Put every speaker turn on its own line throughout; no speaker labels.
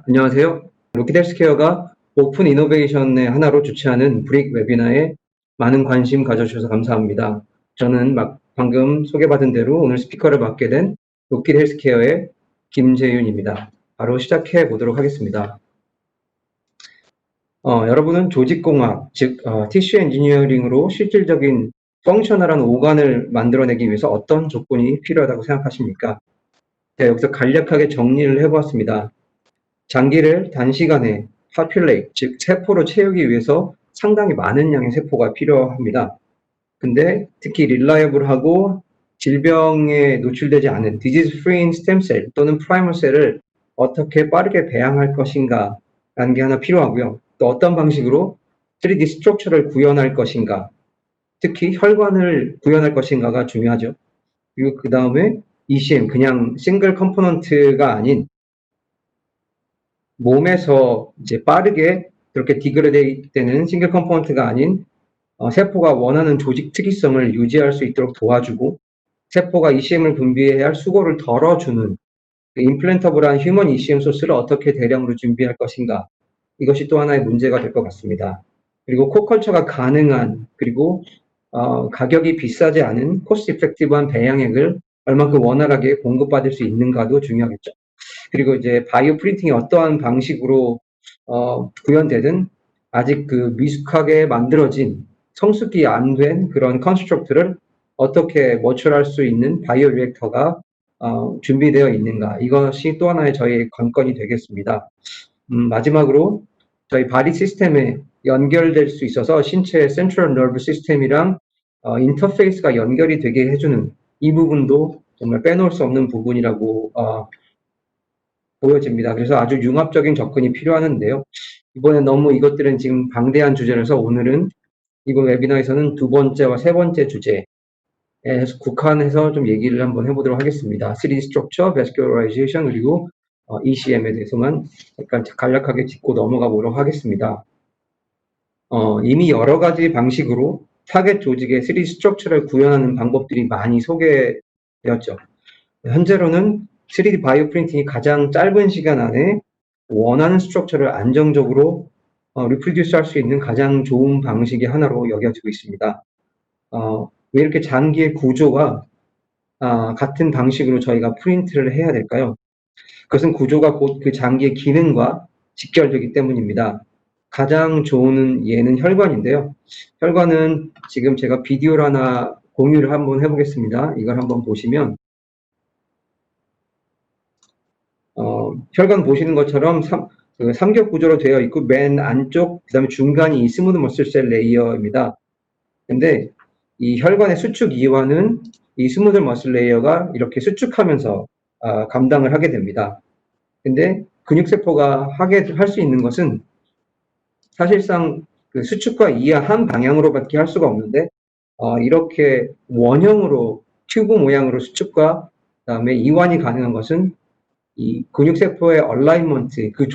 안녕하세요. 로키델스케어가 오픈 이노베이션의 하나로 주최하는 브릭 웨비나에 많은 관심 가져주셔서 감사합니다. 저는 방금 소개받은 대로 오늘 스피커를 맡게 된 로키델스케어의 김재윤입니다. 바로 시작해 보도록 하겠습니다. 여러분은 조직공학, 즉 티슈 엔지니어링으로 실질적인 펑셔널한 오간을 만들어내기 위해서 어떤 조건이 필요하다고 생각하십니까? 제가 여기서 간략하게 정리를 해보았습니다. 장기를 단시간에 populate, 즉 세포로 채우기 위해서 상당히 많은 양의 세포가 필요합니다. 근데 특히 reliable하고 질병에 노출되지 않은 disease-free stem cell 또는 primal cell을 어떻게 빠르게 배양할 것인가 라는 게 하나 필요하고요. 또 어떤 방식으로 3D 스트럭처를 구현할 것인가, 특히 혈관을 구현할 것인가가 중요하죠. 그리고 그 다음에 ECM, 그냥 싱글 컴포넌트가 아닌 몸에서 이제 빠르게 그렇게 디그레이드 되는 싱글 컴포넌트가 아닌 세포가 원하는 조직 특이성을 유지할 수 있도록 도와주고 세포가 ECM을 분비해야 할 수고를 덜어주는 임플란터블한 휴먼 ECM 소스를 어떻게 대량으로 준비할 것인가, 이것이 또 하나의 문제가 될 것 같습니다. 그리고 코컬처가 가능한, 그리고 가격이 비싸지 않은 코스트 이펙티브한 배양액을 얼마큼 원활하게 공급받을 수 있는가도 중요하겠죠. 그리고 이제 바이오 프린팅이 어떠한 방식으로 구현되든 아직 그 미숙하게 만들어진 성숙이 안 된 그런 컨스트럭트를 어떻게 머추럴할 수 있는 바이오 리액터가 준비되어 있는가, 이것이 또 하나의 저희의 관건이 되겠습니다. 마지막으로 저희 바디 시스템에 연결될 수 있어서 신체의 센트럴 너브 시스템이랑 인터페이스가 연결이 되게 해주는 이 부분도 정말 빼놓을 수 없는 부분이라고 보여집니다. 그래서 아주 융합적인 접근이 필요하는데요. 이번에 너무 이것들은 지금 방대한 주제라서 오늘은 이번 웨비나에서는 두 번째와 세 번째 주제에 국한해서 좀 얘기를 한번 해보도록 하겠습니다. 3D 스트럭처, 베스큘라이제이션, 그리고 ECM에 대해서만 약간 간략하게 짚고 넘어가 보도록 하겠습니다. 이미 여러 가지 방식으로 타겟 조직의 3D 스트럭처를 구현하는 방법들이 많이 소개되었죠. 현재로는 3D 바이오 프린팅이 가장 짧은 시간 안에 원하는 스트럭처를 안정적으로 리프로듀스 할 수 있는 가장 좋은 방식의 하나로 여겨지고 있습니다. 왜 이렇게 장기의 구조가 같은 방식으로 저희가 프린트를 해야 될까요? 그것은 구조가 곧 그 장기의 기능과 직결되기 때문입니다. 가장 좋은 예는 혈관인데요. 혈관은 지금 제가 비디오를 하나 공유를 한번 해보겠습니다. 이걸 한번 보시면 혈관 보시는 것처럼 삼격 구조로 되어 있고 맨 안쪽, 그 다음에 중간이 이 스무드 머슬셀 레이어입니다. 근데 이 혈관의 수축 이완은 이 스무드 머슬 레이어가 이렇게 수축하면서 감당을 하게 됩니다. 근데 근육세포가 할 수 있는 것은 사실상 그 수축과 이하 한 방향으로밖에 할 수가 없는데 이렇게 원형으로 튜브 모양으로 수축과 그다음에 이완이 가능한 것은 이 근육세포의 얼라이먼트, 그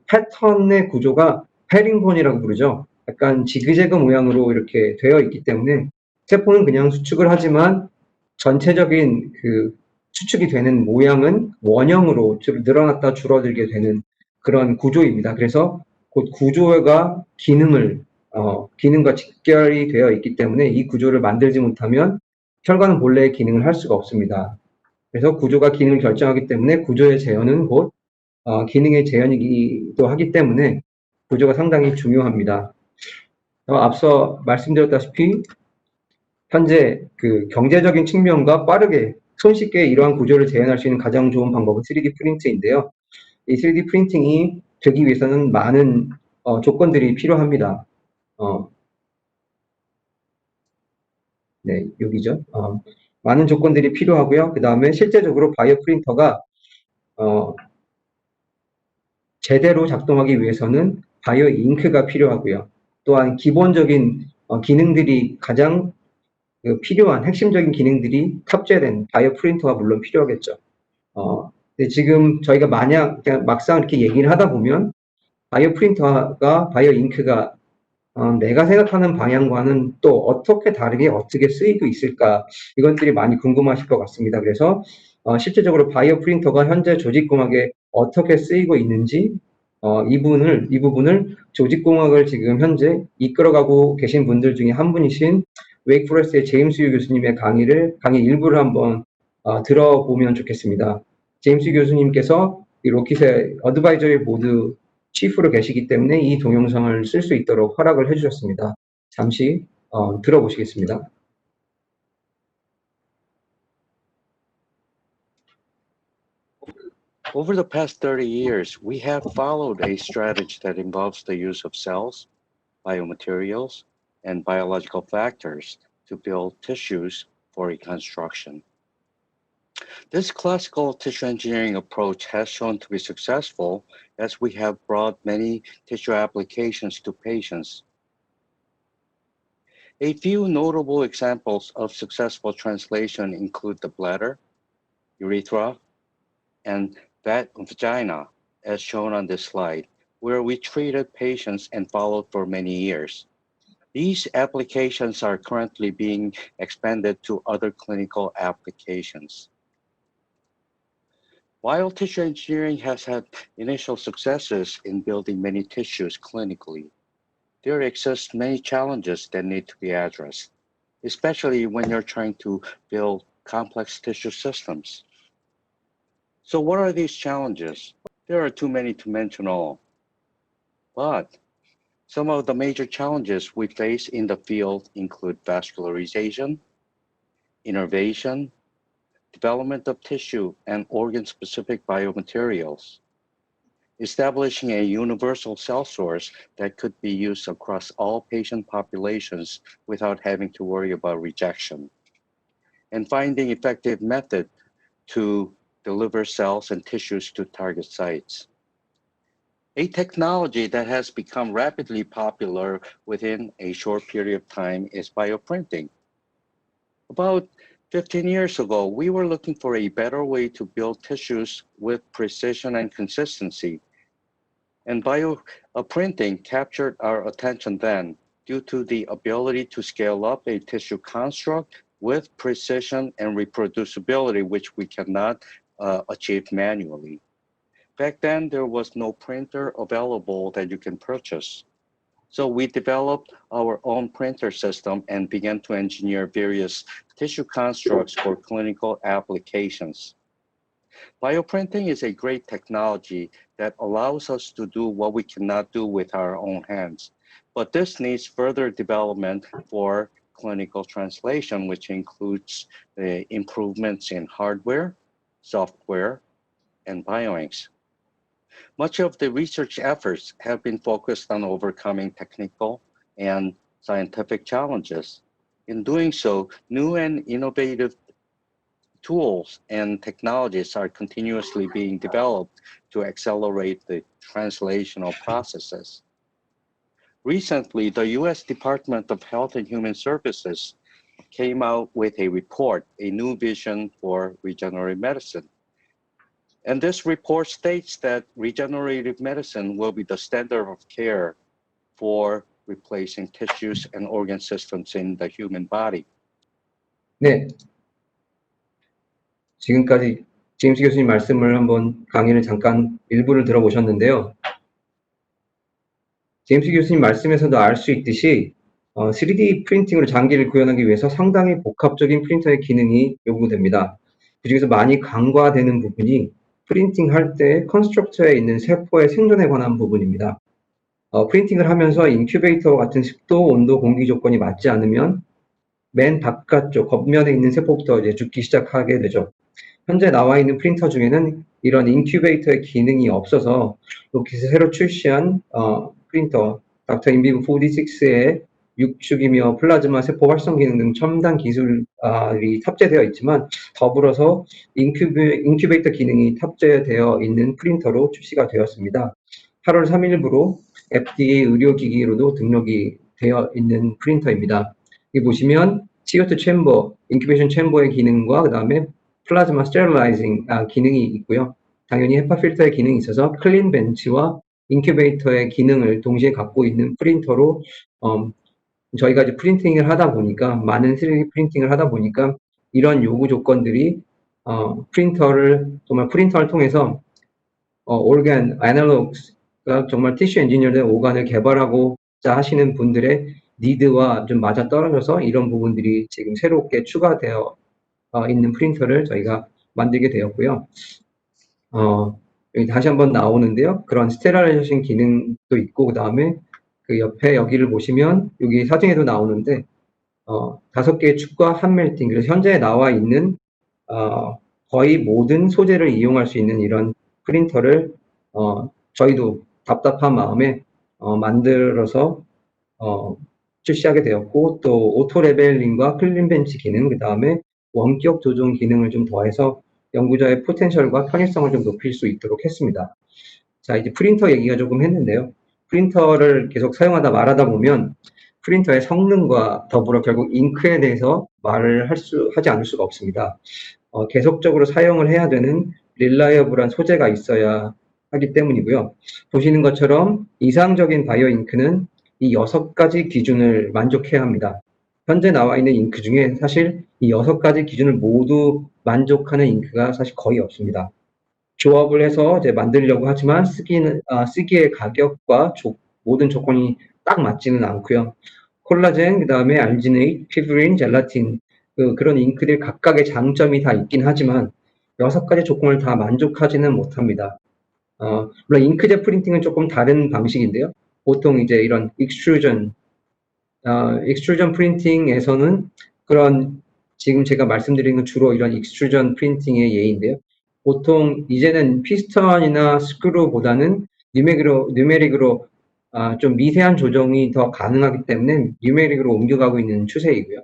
패턴의 구조가 헤링본이라고 부르죠. 약간 지그재그 모양으로 이렇게 되어 있기 때문에 세포는 그냥 수축을 하지만 전체적인 그 수축이 되는 모양은 원형으로 늘어났다 줄어들게 되는 그런 구조입니다. 그래서 곧 구조가 기능과 직결이 되어 있기 때문에 이 구조를 만들지 못하면 혈관은 본래의 기능을 할 수가 없습니다. 그래서 구조가 기능을 결정하기 때문에 구조의 재현은 곧 기능의 재현이기도 하기 때문에 구조가 상당히 중요합니다. 앞서 말씀드렸다시피 현재 그 경제적인 측면과 빠르게 손쉽게 이러한 구조를 재현할 수 있는 가장 좋은 방법은 3D 프린트인데요. 이 3D 프린팅이 되기 위해서는 많은 조건들이 필요합니다. 네, 여기죠. 많은 조건들이 필요하고요. 그 다음에 실제적으로 바이오 프린터가 제대로 작동하기 위해서는 바이오 잉크가 필요하고요. 또한 기본적인 기능들이 가장 필요한 핵심적인 기능들이 탑재된 바이오 프린터가 물론 필요하겠죠. 근데 지금 저희가 막상 이렇게 얘기를 하다 보면 바이오 프린터가 바이오 잉크가 내가 생각하는 방향과는 또 어떻게 다르게 어떻게 쓰이고 있을까, 이것들이 많이 궁금하실 것 같습니다. 그래서 실질적으로 바이오 프린터가 현재 조직공학에 어떻게 쓰이고 있는지 이 부분을 조직공학을 지금 현재 이끌어가고 계신 분들 중에 한 분이신 웨이크 포레스트의 제임스 유 교수님의 강의 일부를 한번 들어보면 좋겠습니다. 제임스 유 교수님께서 이 로킷의 어드바이저리 보드 치프로 계시기 때문에 이 동영상을 쓸 수 있도록 허락을 해주셨습니다. 잠시 들어보시겠습니다.
Over the past 30 years, we have followed a strategy that involves the use of cells, biomaterials, and biological factors to build tissues for reconstruction. This classical tissue engineering approach has shown to be successful as we have brought many tissue applications to patients. A few notable examples of successful translation include the bladder, urethra, and vagina, as shown on this slide, where we treated patients and followed for many years. These applications are currently being expanded to other clinical applications. While tissue engineering has had initial successes in building many tissues clinically, there exist many challenges that need to be addressed, especially when you're trying to build complex tissue systems. So what are these challenges? There are too many to mention all. But some of the major challenges we face in the field include vascularization, innervation, development of tissue and organ-specific biomaterials, establishing a universal cell source that could be used across all patient populations without having to worry about rejection, and finding effective method to deliver cells and tissues to target sites. A technology that has become rapidly popular within a short period of time is bioprinting. About 15 years ago, we were looking for a better way to build tissues with precision and consistency. And bioprinting captured our attention then due to the ability to scale up a tissue construct with precision and reproducibility, which we cannot achieve manually. Back then, there was no printer available that you can purchase. So we developed our own printer system and began to engineer various tissue constructs for clinical applications. Bioprinting is a great technology that allows us to do what we cannot do with our own hands. But this needs further development for clinical translation, which includes improvements in hardware, software, and bioinks. Much of the research efforts have been focused on overcoming technical and scientific challenges. In doing so, new and innovative tools and technologies are continuously being developed to accelerate the translational processes. Recently, the US Department of Health and Human Services came out with a report, A New Vision for Regenerative Medicine. And this report states that regenerative medicine will be the standard of care for replacing tissues and organ systems in the human body.
네. 지금까지 제임스 교수님 말씀을 한번 강의를 잠깐 일부를 들어보셨는데요. 제임스 교수님 말씀에서도 알 수 있듯이 3D 프린팅으로 장기를 구현하기 위해서 상당히 복합적인 프린터의 기능이 요구됩니다. 그중에서 많이 간과되는 부분이 프린팅 할 때 컨스트럭터에 있는 세포의 생존에 관한 부분입니다. 프린팅을 하면서 인큐베이터와 같은 습도, 온도, 공기 조건이 맞지 않으면 맨 바깥쪽 겉면에 있는 세포부터 이제 죽기 시작하게 되죠. 현재 나와 있는 프린터 중에는 이런 인큐베이터의 기능이 없어서 로킷에서 새로 출시한 프린터 닥터 인비브 46의 육축이며 플라즈마 세포 활성 기능 등 첨단 기술이 탑재되어 있지만 더불어서 인큐베이터 기능이 탑재되어 있는 프린터로 출시가 되었습니다. 8월 3일부로 FDA 의료기기로도 등록이 되어 있는 프린터입니다. 여기 보시면 CO2 챔버, 인큐베이션 챔버의 기능과 그 다음에 플라즈마 스테릴라이징 기능이 있고요. 당연히 헤파 필터의 기능이 있어서 클린 벤치와 인큐베이터의 기능을 동시에 갖고 있는 프린터로 저희가 이제 프린팅을 하다 보니까 많은 3D 프린팅을 하다 보니까 이런 요구 조건들이 프린터를 통해서 organ, analogs, 정말 티슈 엔지니어된 오간을 개발하고자 하시는 분들의 니드와 좀 맞아떨어져서 이런 부분들이 지금 새롭게 추가되어 있는 프린터를 저희가 만들게 되었고요. 여기 다시 한번 나오는데요. 그런 스테라라이제이션 기능도 있고, 그 다음에 그 옆에 여기를 보시면 여기 사진에도 나오는데 5개의 축과 한 멜팅, 그래서 현재 나와 있는 거의 모든 소재를 이용할 수 있는 이런 프린터를 저희도 답답한 마음에 만들어서 출시하게 되었고, 또 오토 레벨링과 클린 벤치 기능, 그 다음에 원격 조종 기능을 좀 더해서 연구자의 포텐셜과 편의성을 좀 높일 수 있도록 했습니다. 자, 이제 프린터 얘기가 조금 했는데요. 프린터를 계속 사용하다 말하다 보면 프린터의 성능과 더불어 결국 잉크에 대해서 말을 하지 않을 수가 없습니다. 계속적으로 사용을 해야 되는 릴라이어블한 소재가 있어야 하기 때문이고요. 보시는 것처럼 이상적인 바이오 잉크는 이 6가지 기준을 만족해야 합니다. 현재 나와 있는 잉크 중에 사실 이 6가지 기준을 모두 만족하는 잉크가 사실 거의 없습니다. 조합을 해서 이제 만들려고 하지만 쓰기의 가격과 모든 조건이 딱 맞지는 않고요. 콜라겐, 그 다음에 알지네이트, 피브린, 젤라틴, 그런 잉크들 각각의 장점이 다 있긴 하지만 6가지 조건을 다 만족하지는 못합니다. 물론 잉크젯 프린팅은 조금 다른 방식인데요. 보통 이제 이런 익스트루전 프린팅에서는 그런 지금 제가 말씀드린 건 주로 이런 익스트루전 프린팅의 예인데요. 보통 이제는 피스턴이나 스크루보다는 뉴메릭으로 좀 미세한 조정이 더 가능하기 때문에 뉴메릭으로 옮겨가고 있는 추세이고요.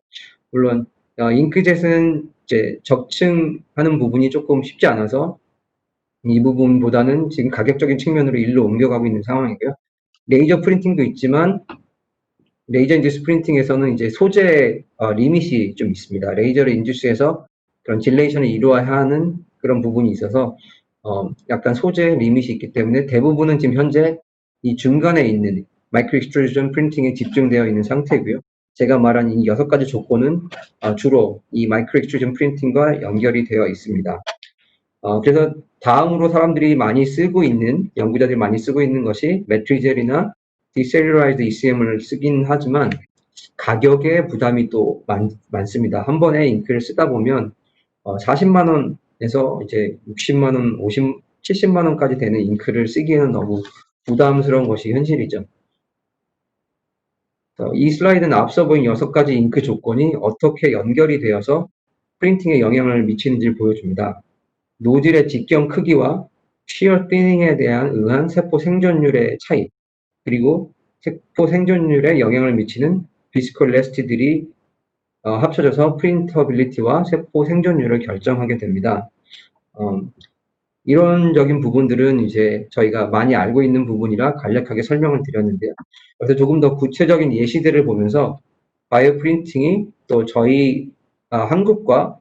물론 잉크젯은 이제 적층하는 부분이 조금 쉽지 않아서 이 부분보다는 지금 가격적인 측면으로 일로 옮겨가고 있는 상황이고요. 레이저 프린팅도 있지만 레이저 인듀스 프린팅에서는 이제 소재 리밋이 좀 있습니다. 레이저를 인듀스해서 그런 딜레이션을 이루어야 하는 그런 부분이 있어서 약간 소재 리밋이 있기 때문에 대부분은 지금 현재 이 중간에 있는 마이크로 익스트루전 프린팅에 집중되어 있는 상태고요. 제가 말한 이 6가지 조건은 주로 이 마이크로 익스트루전 프린팅과 연결이 되어 있습니다. 그래서 다음으로 사람들이 많이 쓰고 있는, 연구자들이 많이 쓰고 있는 것이 매트리젤이나 디셀룰라이드 ECM을 쓰긴 하지만 가격의 부담이 또 많습니다. 한 번에 잉크를 쓰다 보면 40만 원에서 이제 60만 원, 70만 원까지 되는 잉크를 쓰기에는 너무 부담스러운 것이 현실이죠. 이 슬라이드는 앞서 보인 6가지 잉크 조건이 어떻게 연결이 되어서 프린팅에 영향을 미치는지를 보여줍니다. 노즐의 직경 크기와 쉬어 티닝에 의한 세포 생존율의 차이, 그리고 세포 생존율에 영향을 미치는 비스콜레스티들이 합쳐져서 프린터빌리티와 세포 생존율을 결정하게 됩니다. 이론적인 부분들은 이제 저희가 많이 알고 있는 부분이라 간략하게 설명을 드렸는데요. 그래서 조금 더 구체적인 예시들을 보면서 바이오 프린팅이 또 저희 한국과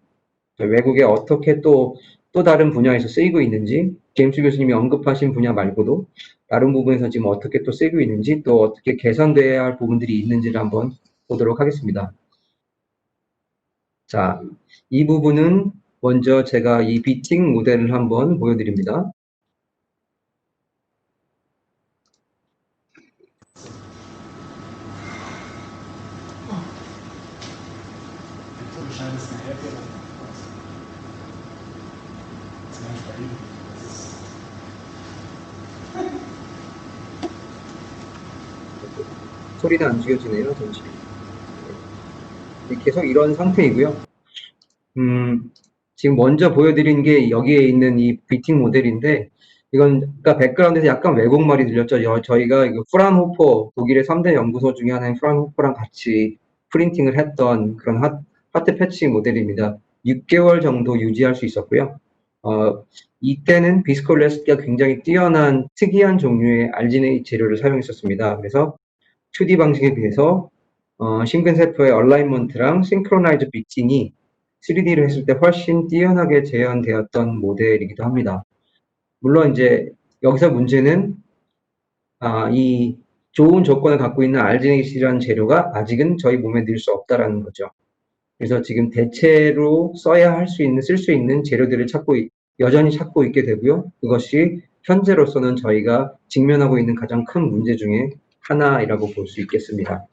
외국에 어떻게 또 다른 분야에서 쓰이고 있는지, 제임스 교수님이 언급하신 분야 말고도 다른 부분에서 지금 어떻게 또 쓰이고 있는지, 또 어떻게 개선돼야 할 부분들이 있는지를 한번 보도록 하겠습니다. 자, 이 부분은 먼저 제가 이 비팅 모델을 한번 보여드립니다. 소리는 안 죽여지네요, 잠시. 계속 이런 상태이고요. 지금 먼저 보여드린 게 여기에 있는 이 비팅 모델인데, 이건 그러니까 백그라운드에서 약간 외국말이 들렸죠. 저희가 프란호퍼, 독일의 3대 연구소 중에 하나인 프란호퍼랑 같이 프린팅을 했던 그런 하트 패치 모델입니다. 6개월 정도 유지할 수 있었고요. 이때는 비스콜레스티가 굉장히 뛰어난 특이한 종류의 알지네이트 재료를 사용했었습니다. 그래서 2D 방식에 비해서 심근세포의 얼라인먼트랑 싱크로나이즈 비팅이 3D로 했을 때 훨씬 뛰어나게 재현되었던 모델이기도 합니다. 물론 이제 여기서 문제는 이 좋은 조건을 갖고 있는 알지네이트라는 재료가 아직은 저희 몸에 넣을 수 없다라는 거죠. 그래서 지금 대체로 써야 할 수 있는, 쓸 수 있는 재료들을 여전히 찾고 있게 되고요. 그것이 현재로서는 저희가 직면하고 있는 가장 큰 문제 중에 하나이라고 볼 수 있겠습니다.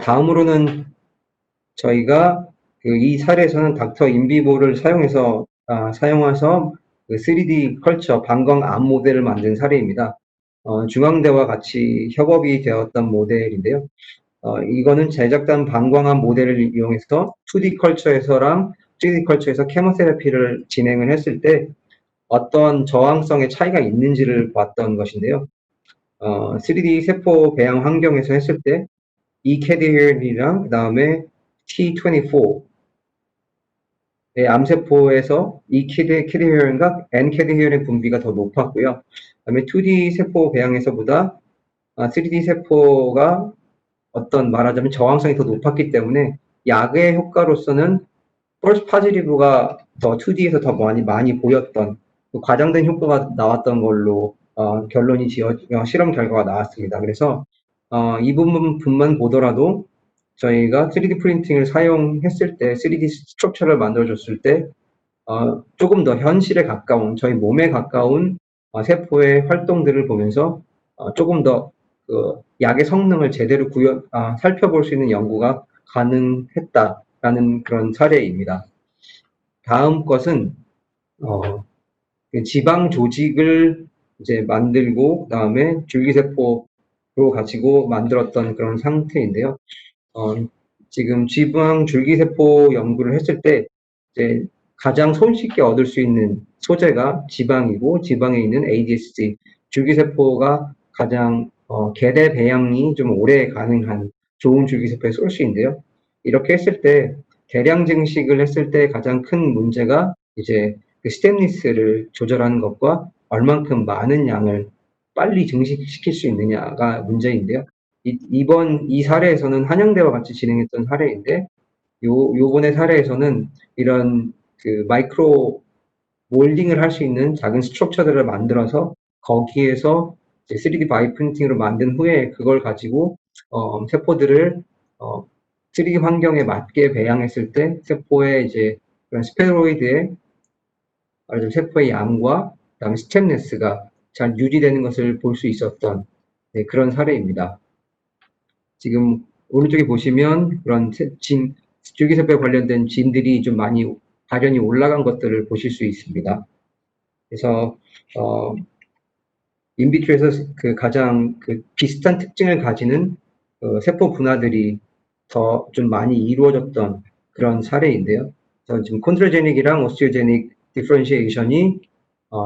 다음으로는 저희가 이 사례에서는 닥터 인비보를 사용해서 3D 컬처 방광 암 모델을 만든 사례입니다. 중앙대와 같이 협업이 되었던 모델인데요. 이거는 제작단 방광암 모델을 이용해서 2D 컬처에서랑 3D 컬처에서 케모테라피를 진행을 했을 때 어떤 저항성의 차이가 있는지를 봤던 것인데요. 3D 세포 배양 환경에서 했을 때 이캐디히언이랑 그다음에 T24의 암세포에서 이캐디히언과 N캐디히언의 분비가 더 높았고요. 그다음에 2D 세포 배양에서보다 3D 세포가 어떤 말하자면 저항성이 더 높았기 때문에 약의 효과로서는 펄스 파지티브가 더 2D에서 더 많이 보였던 과장된 효과가 나왔던 걸로 결론이 실험 결과가 나왔습니다. 그래서 이 부분만 보더라도 저희가 3D 프린팅을 사용했을 때 3D 스트럭처를 만들어줬을 때 조금 더 현실에 가까운 저희 몸에 가까운 세포의 활동들을 보면서 조금 더 그 약의 성능을 제대로 살펴볼 수 있는 연구가 가능했다라는 그런 사례입니다. 다음 것은 지방 조직을 이제 만들고 그다음에 줄기세포로 가지고 만들었던 그런 상태인데요. 지금 지방 줄기세포 연구를 했을 때 이제 가장 손쉽게 얻을 수 있는 소재가 지방이고 지방에 있는 ADSC 줄기세포가 가장 개대 배양이 좀 오래 가능한 좋은 줄기세포의 소스인데요. 이렇게 했을 때 대량 증식을 했을 때 가장 큰 문제가 이제 그 스테인리스를 조절하는 것과 얼만큼 많은 양을 빨리 증식시킬 수 있느냐가 문제인데요. 이번 이 사례에서는 한양대와 같이 진행했던 사례인데 요번의 사례에서는 이런 그 마이크로 몰딩을 할 수 있는 작은 스트럭처들을 만들어서 거기에서 이제 3D 바이 프린팅으로 만든 후에 그걸 가지고 세포들을 3D 환경에 맞게 배양했을 때 세포의 이제 그런 스페로이드의 세포의 양과 그다음에 스템네스가 잘 유지되는 것을 볼 수 있었던 그런 사례입니다. 지금 오른쪽에 보시면 그런 줄기세포에 관련된 진들이 좀 많이 발현이 올라간 것들을 보실 수 있습니다. 그래서 인비트로에서 그 가장 그 비슷한 특징을 가지는 세포 분화들이 더 좀 많이 이루어졌던 그런 사례인데요. 그래서 지금 콘트라제닉이랑 오스티오제닉 디퍼런시에이션이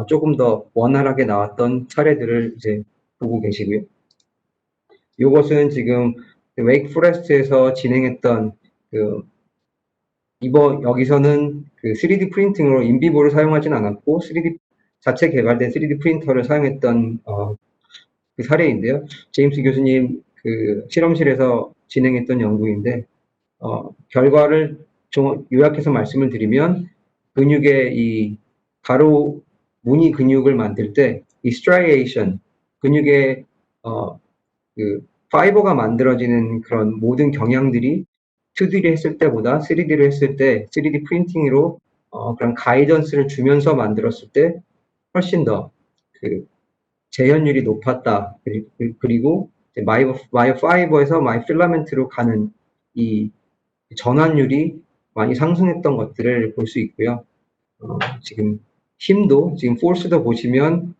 조금 더 원활하게 나왔던 사례들을 이제 보고 계시고요. 이것은 지금 웨이크 포레스트에서 진행했던 여기서는 그 3D 프린팅으로 인비보를 사용하진 않았고 3D 자체 개발된 3D 프린터를 사용했던 그 사례인데요. 제임스 교수님 그 실험실에서 진행했던 연구인데 결과를 좀 요약해서 말씀을 드리면 근육의 이 가로 무늬 근육을 만들 때 이 스트라이에이션 근육의 그 파이버가 만들어지는 그런 모든 경향들이 2D를 했을 때보다 3D를 했을 때 3D 프린팅으로 그런 가이던스를 주면서 만들었을 때 훨씬 더 그 재현율이 높았다. 그리고 마이오 파이버에서 마이 필라멘트로 가는 이 전환율이 많이 상승했던 것들을 볼 수 있고요. 지금 힘도 지금 포스도 보시면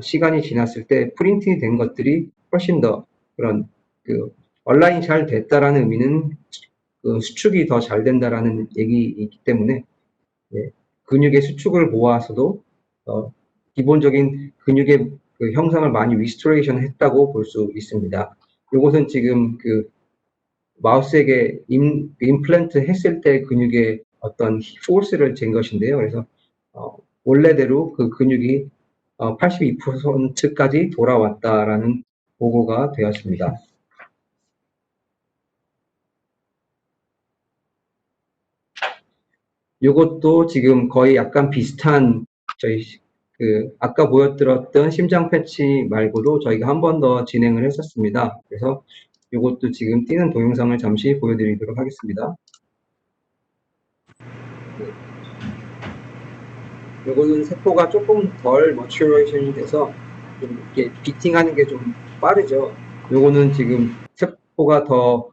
시간이 지났을 때 프린팅이 된 것들이 훨씬 더 그런 그 온라인이 잘 됐다라는 의미는 그 수축이 더 잘 된다라는 얘기이기 때문에 근육의 수축을 보아서도 기본적인 근육의 그 형상을 많이 리스토레이션 했다고 볼 수 있습니다. 이것은 지금 그 마우스에게 임플란트 했을 때 근육의 어떤 포스를 잰 것인데요. 그래서 원래대로 그 근육이 82%까지 돌아왔다라는 보고가 되었습니다. 이것도 지금 거의 약간 비슷한 저희 그 아까 보여드렸던 심장 패치 말고도 저희가 한 번 더 진행을 했었습니다. 그래서 이것도 지금 띄는 동영상을 잠시 보여드리도록 하겠습니다. 요거는 세포가 조금 덜 머츄레이션이 돼서 좀 이렇게 비팅하는 게 좀 빠르죠. 요거는 지금 세포가 더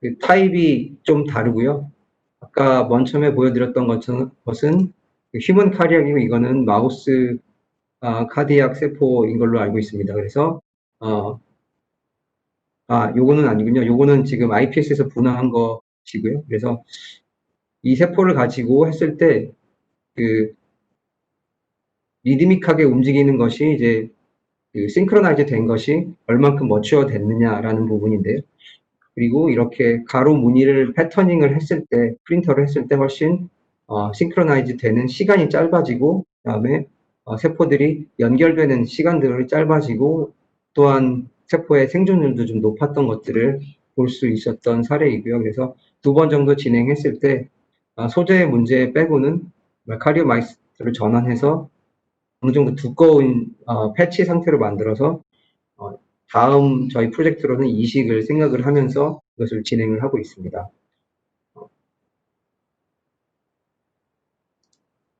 그 타입이 좀 다르고요. 아까 맨 처음에 보여드렸던 것은 그 휴먼 카리악이고 이거는 마우스 카디악 세포인 걸로 알고 있습니다. 그래서 요거는 아니군요. 요거는 지금 iPS에서 분화한 것이고요. 그래서 이 세포를 가지고 했을 때 그 리드미크하게 움직이는 것이 이제 그 싱크로나이즈 된 것이 얼만큼 머추어 됐느냐라는 부분인데요. 그리고 이렇게 가로 무늬를 패터닝을 했을 때, 프린터를 했을 때 훨씬 싱크로나이즈 되는 시간이 짧아지고, 그다음에 세포들이 연결되는 시간들이 짧아지고, 또한 세포의 생존율도 좀 높았던 것들을 볼 수 있었던 사례이고요. 그래서 2번 정도 진행했을 때 소재 문제 빼고는 카리오마이스를 전환해서 어느 정도 두꺼운 패치 상태로 만들어서 다음 저희 프로젝트로는 이식을 생각을 하면서 이것을 진행을 하고 있습니다.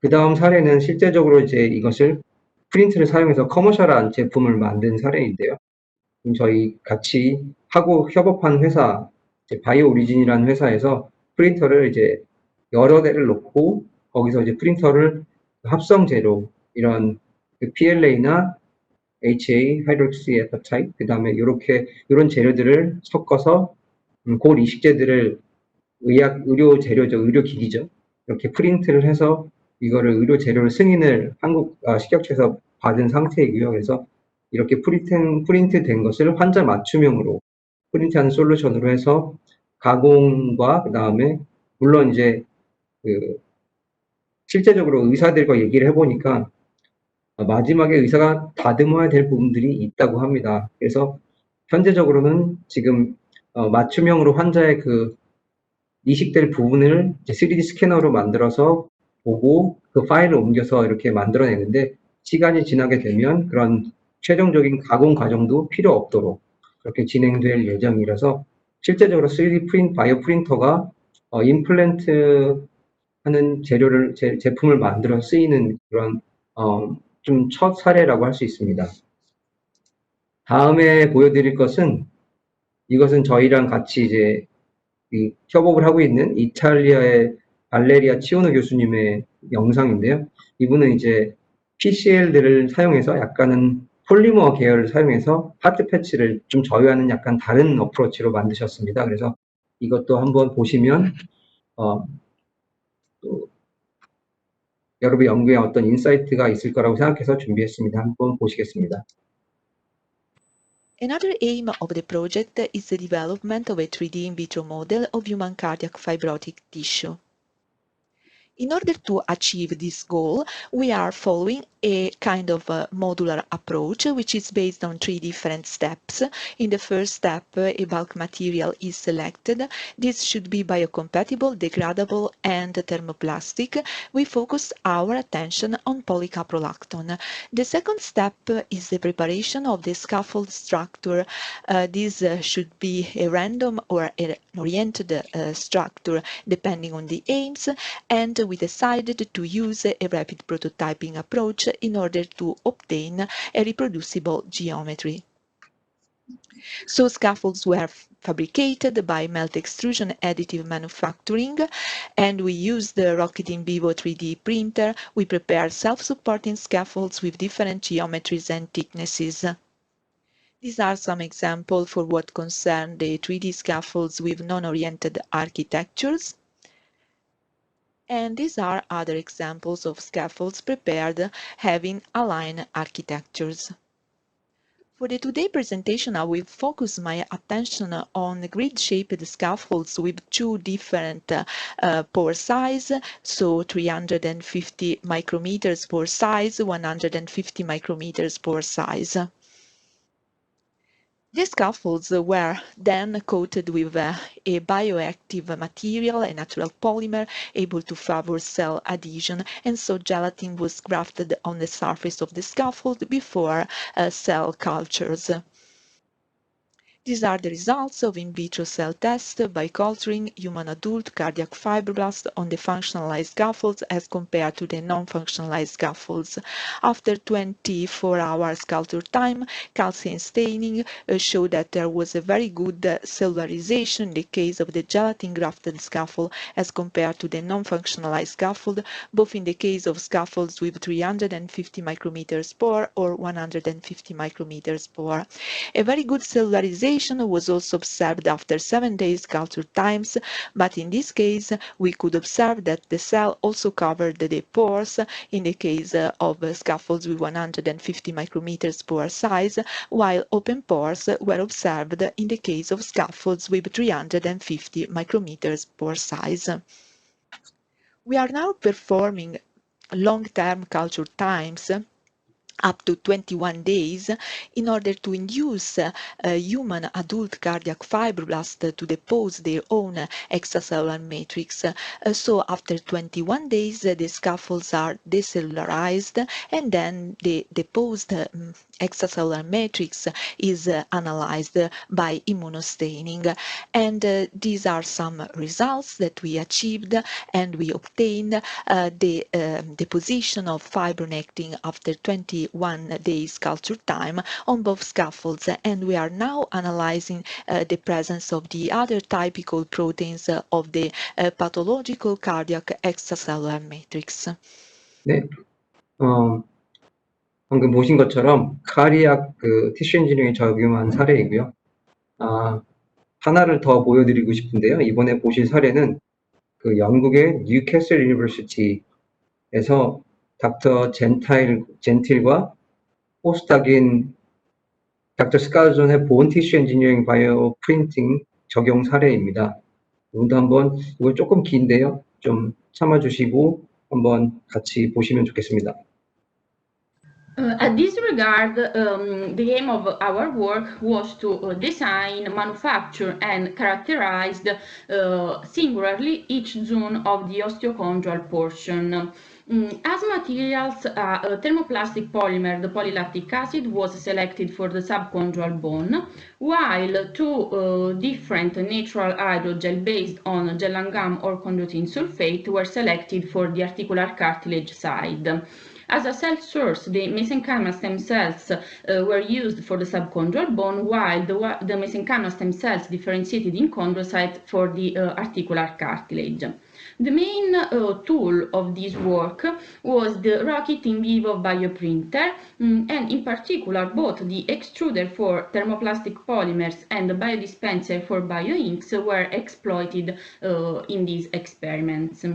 그 다음 사례는 실제적으로 이제 이것을 프린트를 사용해서 커머셜한 제품을 만든 사례인데요. 저희 같이 하고 협업한 회사, 바이오 오리진이라는 회사에서 프린터를 이제 여러 대를 놓고 거기서 이제 프린터를 합성 재료, 이런 PLA나 HA, 하이드록시 에퍼타이트, 그 다음에 이런 재료들을 섞어서 골 이식제들을 의료 재료죠, 의료 기기죠. 이렇게 프린트를 해서 이거를 의료 재료를 승인을 한국 식약처에서 받은 상태이고요. 그래서 이렇게 프린트 된 것을 환자 맞춤형으로 프린트하는 솔루션으로 해서 가공과 그 다음에 물론 이제 그 실제적으로 의사들과 얘기를 해보니까 마지막에 의사가 다듬어야 될 부분들이 있다고 합니다. 그래서 현재적으로는 지금 맞춤형으로 환자의 그 이식될 부분을 3D 스캐너로 만들어서 보고 그 파일을 옮겨서 이렇게 만들어내는데 시간이 지나게 되면 그런 최종적인 가공 과정도 필요 없도록 그렇게 진행될 예정이라서 실제적으로 3D 바이오 프린터가 임플란트 하는 제품을 만들어 쓰이는 그런 좀 첫 사례라고 할 수 있습니다. 다음에 보여드릴 것은 이것은 저희랑 같이 이제 협업을 하고 있는 이탈리아의 발레리아 치오노 교수님의 영상인데요. 이분은 이제 PCL들을 사용해서 약간은 폴리머 계열을 사용해서 하트 패치를 좀 저희와는 약간 다른 어프로치로 만드셨습니다. 그래서 이것도 한번 보시면 또 여러분 연구에 어떤 인사이트가 있을 거라고 생각해서 준비했습니다. 한번 보시겠습니다.
Another aim of the project is the development of a 3D in vitro model of human cardiac fibrotic tissue. In order to achieve this goal, we are following a kind of modular approach, which is based on 3 different steps. In the first step, a bulk material is selected. This should be biocompatible, degradable, and thermoplastic. We focus our attention on polycaprolactone. The second step is the preparation of the scaffold structure. This should be a random or an oriented structure depending on the aims, and we decided to use a rapid prototyping approach in order to obtain a reproducible geometry. So scaffolds were fabricated by melt extrusion additive manufacturing, and we used the Rocket in Vivo 3D printer. We prepared self-supporting scaffolds with different geometries and thicknesses. These are some examples for what concern the 3D scaffolds with non-oriented architectures. And these are other examples of scaffolds prepared having aligned architectures. For the today presentation, I will focus my attention on grid-shaped scaffolds with 2 different pore size, so 350 micrometers pore size, 150 micrometers pore size. These scaffolds were then coated with a bioactive material, a natural polymer, able to favor cell adhesion, and so gelatin was grafted on the surface of the scaffold before cell cultures. These are the results of in vitro cell tests by culturing human adult cardiac fibroblasts on the functionalized scaffolds as compared to the non-functionalized scaffolds. After 24 hours culture time, calcium staining showed that there was a very good cellularization in the case of the gelatin-grafted scaffold as compared to the non-functionalized scaffold, both in the case of scaffolds with 350 micrometers per hour or 150 micrometers per hour. A very good cellularization was also observed after 7 days culture times, but in this case we could observe that the cell also covered the pores in the case of scaffolds with 150 micrometers per hour size, while open pores were observed in the case of scaffolds with 350 micrometers per hour size. We are now performing long-term culture times up to 21 days in order to induce human adult cardiac fibroblasts to depose their own extracellular matrix. So after 21 days, the scaffolds are decellularized and then the deposed extracellular matrix is analyzed by immunostaining. And these are some results that we achieved, and we obtained the deposition of fibronectin after 21 days culture time on both scaffolds, and we are now analyzing the presence of the other typical proteins of the pathological cardiac extracellular matrix.
네, 방금 보신 것처럼 카디악 티슈 엔지니어링에 적용한 사례이고요. 하나를 더 보여드리고 싶은데요. 이번에 보실 사례는 그 영국의 뉴캐슬 유니버시티에서 닥터 젠틸과 포스닥인 닥터 스칼존의 본 티슈 엔지니어링 바이오 프린팅 적용 사례입니다. 이분도 한번, 이건 조금 긴데요. 좀 참아주시고 한번 같이 보시면 좋겠습니다.
At this regard, the aim of our work was to design, manufacture, and characterize singularly each zone of the osteochondral portion. As materials, thermoplastic polymer, the polylactic acid, was selected for the subchondral bone, while two different natural hydrogel based on gelangam or chondroitin sulfate were selected for the articular cartilage side. As a cell source, the mesenchymal stem cells were used for the subchondral bone, while the mesenchymal stem cells differentiated in chondrocytes for the articular cartilage. The main tool of this work was the Rocket in vivo bioprinter, and in particular both the extruder for thermoplastic polymers and the biodispenser for bioinks were exploited in these experiments.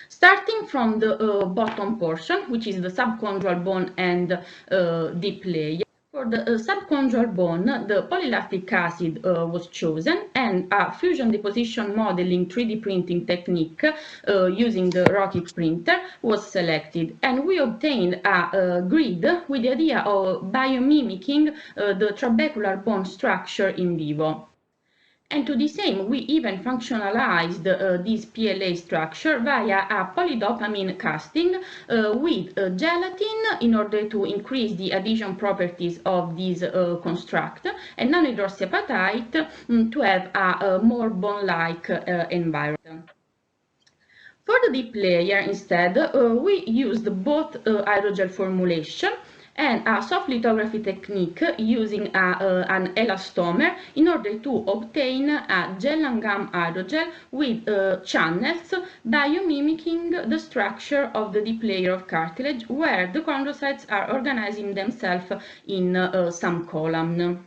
Starting from the bottom portion, which is the subchondral bone and deep layer, for the subchondral bone, the polylactic acid was chosen, and a fusion deposition modeling 3D printing technique using the Rocket printer was selected, and we obtained a grid with the idea of biomimicking the trabecular bone structure in vivo. And to this aim, we even functionalized this PLA structure via a polydopamine casting with gelatin in order to increase the adhesion properties of this construct, and non-hydroxyapatite to have a more bone-like environment. For the deep layer, instead, we used both hydrogel formulation and a soft lithography technique using an elastomer in order to obtain a gel and gum hydrogel with channels biomimicking the structure of the deep layer of cartilage, where the chondrocytes are organizing themselves in some column.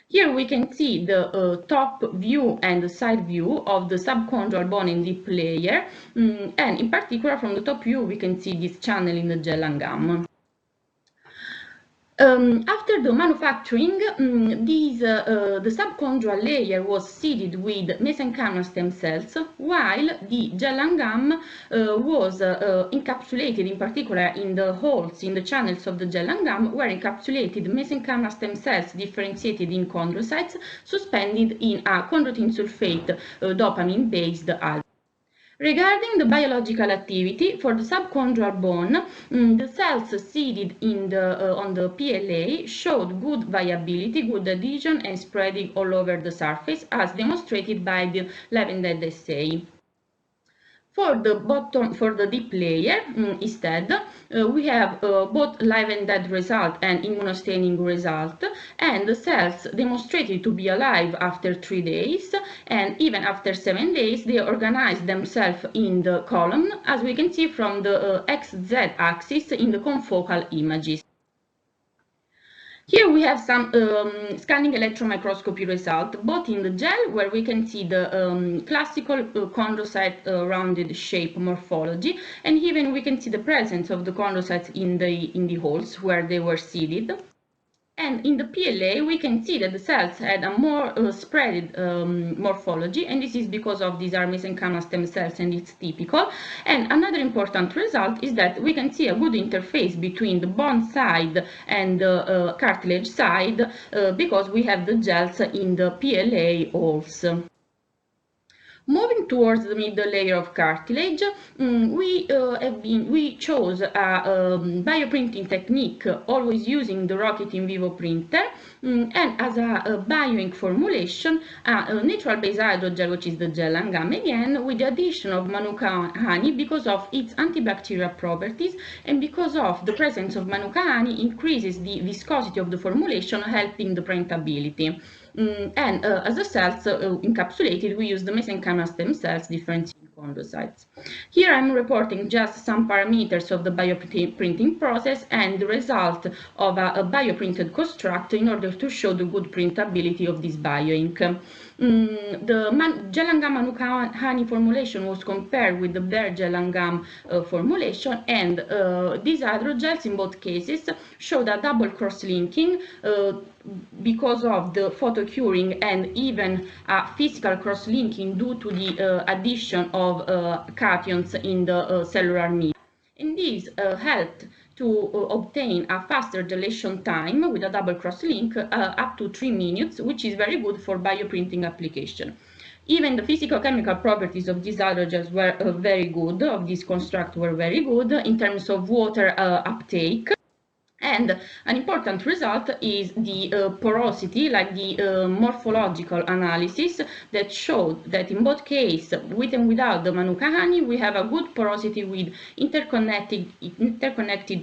Here we can see the top view and the side view of the subchondral bone in deep layer, and in particular from the top view we can see this channel in the gel and gum. After the manufacturing, the subchondral layer was seeded with mesenchymal stem cells, while the gel and gum was encapsulated, in particular in the holes in the channels of the gel and gum, were encapsulated mesenchymal stem cells differentiated in chondrocytes, suspended in a chondroitin sulfate dopamine-based alveoli. Regarding the biological activity, for the subchondral bone, the cells seeded on the PLA showed good viability, good adhesion, and spreading all over the surface, as demonstrated by the Levendead assay. For the deep layer, instead, we have both live and dead result and immunostaining result, and the cells demonstrated to be alive after 3 days, and even after 7 days, they organize themselves in the column, as we can see from the XZ axis in the confocal images. Here we have some scanning electron microscopy result, both in the gel, where we can see the classical chondrocyte rounded shape morphology, and even we can see the presence of the chondrocytes in the holes where they were seeded. And in the PLA, we can see that the cells had a more spread morphology, and this is because of these are mesenchymal stem cells, and it's typical. And another important result is that we can see a good interface between the bone side and the cartilage side because we have the gels in the PLA also. Moving towards the middle layer of cartilage, we chose a bioprinting technique, always using the Rocket in vivo printer, and as a bioink formulation, a natural base hydrogel, which is the gelangam again, with the addition of Manuka honey because of its antibacterial properties, and because of the presence of Manuka honey increases the viscosity of the formulation, helping the printability. And as the cells encapsulated, we use the mesenchymal stem cells differentiating chondrocytes. Here I'm reporting just some parameters of the bioprinting process and the result of a bioprinted construct in order to show the good printability of this bioink. The gelangam Manuka honey formulation was compared with the bare gelangam formulation, and these hydrogels in both cases showed a double cross-linking because of the photocuring and even a physical cross-linking due to the addition of cations in the cellular media. And this helped to obtain a faster gelation time with a double cross-link up to 3 minutes, which is very good for bioprinting application. Even the physical-chemical properties of these hydrogels were very good, of this construct were very good in terms of water uptake. And an important result is the porosity, like the morphological analysis that showed that in both cases, with and without the Manuka honey, we have a good porosity with interconnected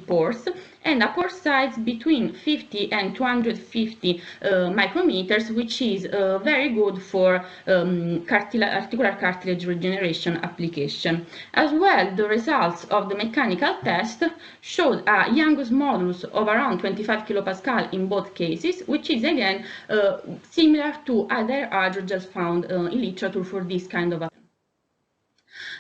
pores, and a pore size between 50 and 250 micrometers, which is very good for articular cartilage regeneration application. As well, the results of the mechanical test showed a Young's modulus of around 25 kilopascal in both cases, which is again similar to other hydrogels found in literature for this kind of.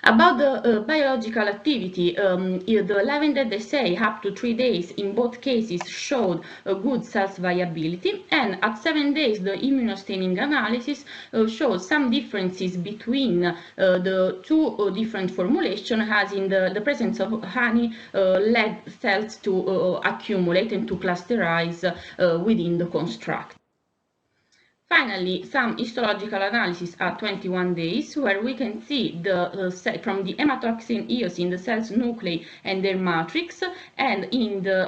About the biological activity, the Levendead assay up to 3 days in both cases showed a good cells viability, and at 7 days the immunostaining analysis showed some differences between the two different formulations, as in the presence of honey led cells to accumulate and to clusterize within the construct. Finally, some histological analysis at 21 days, where we can see from the hematoxin eosin the cell's nuclei and their matrix, and in the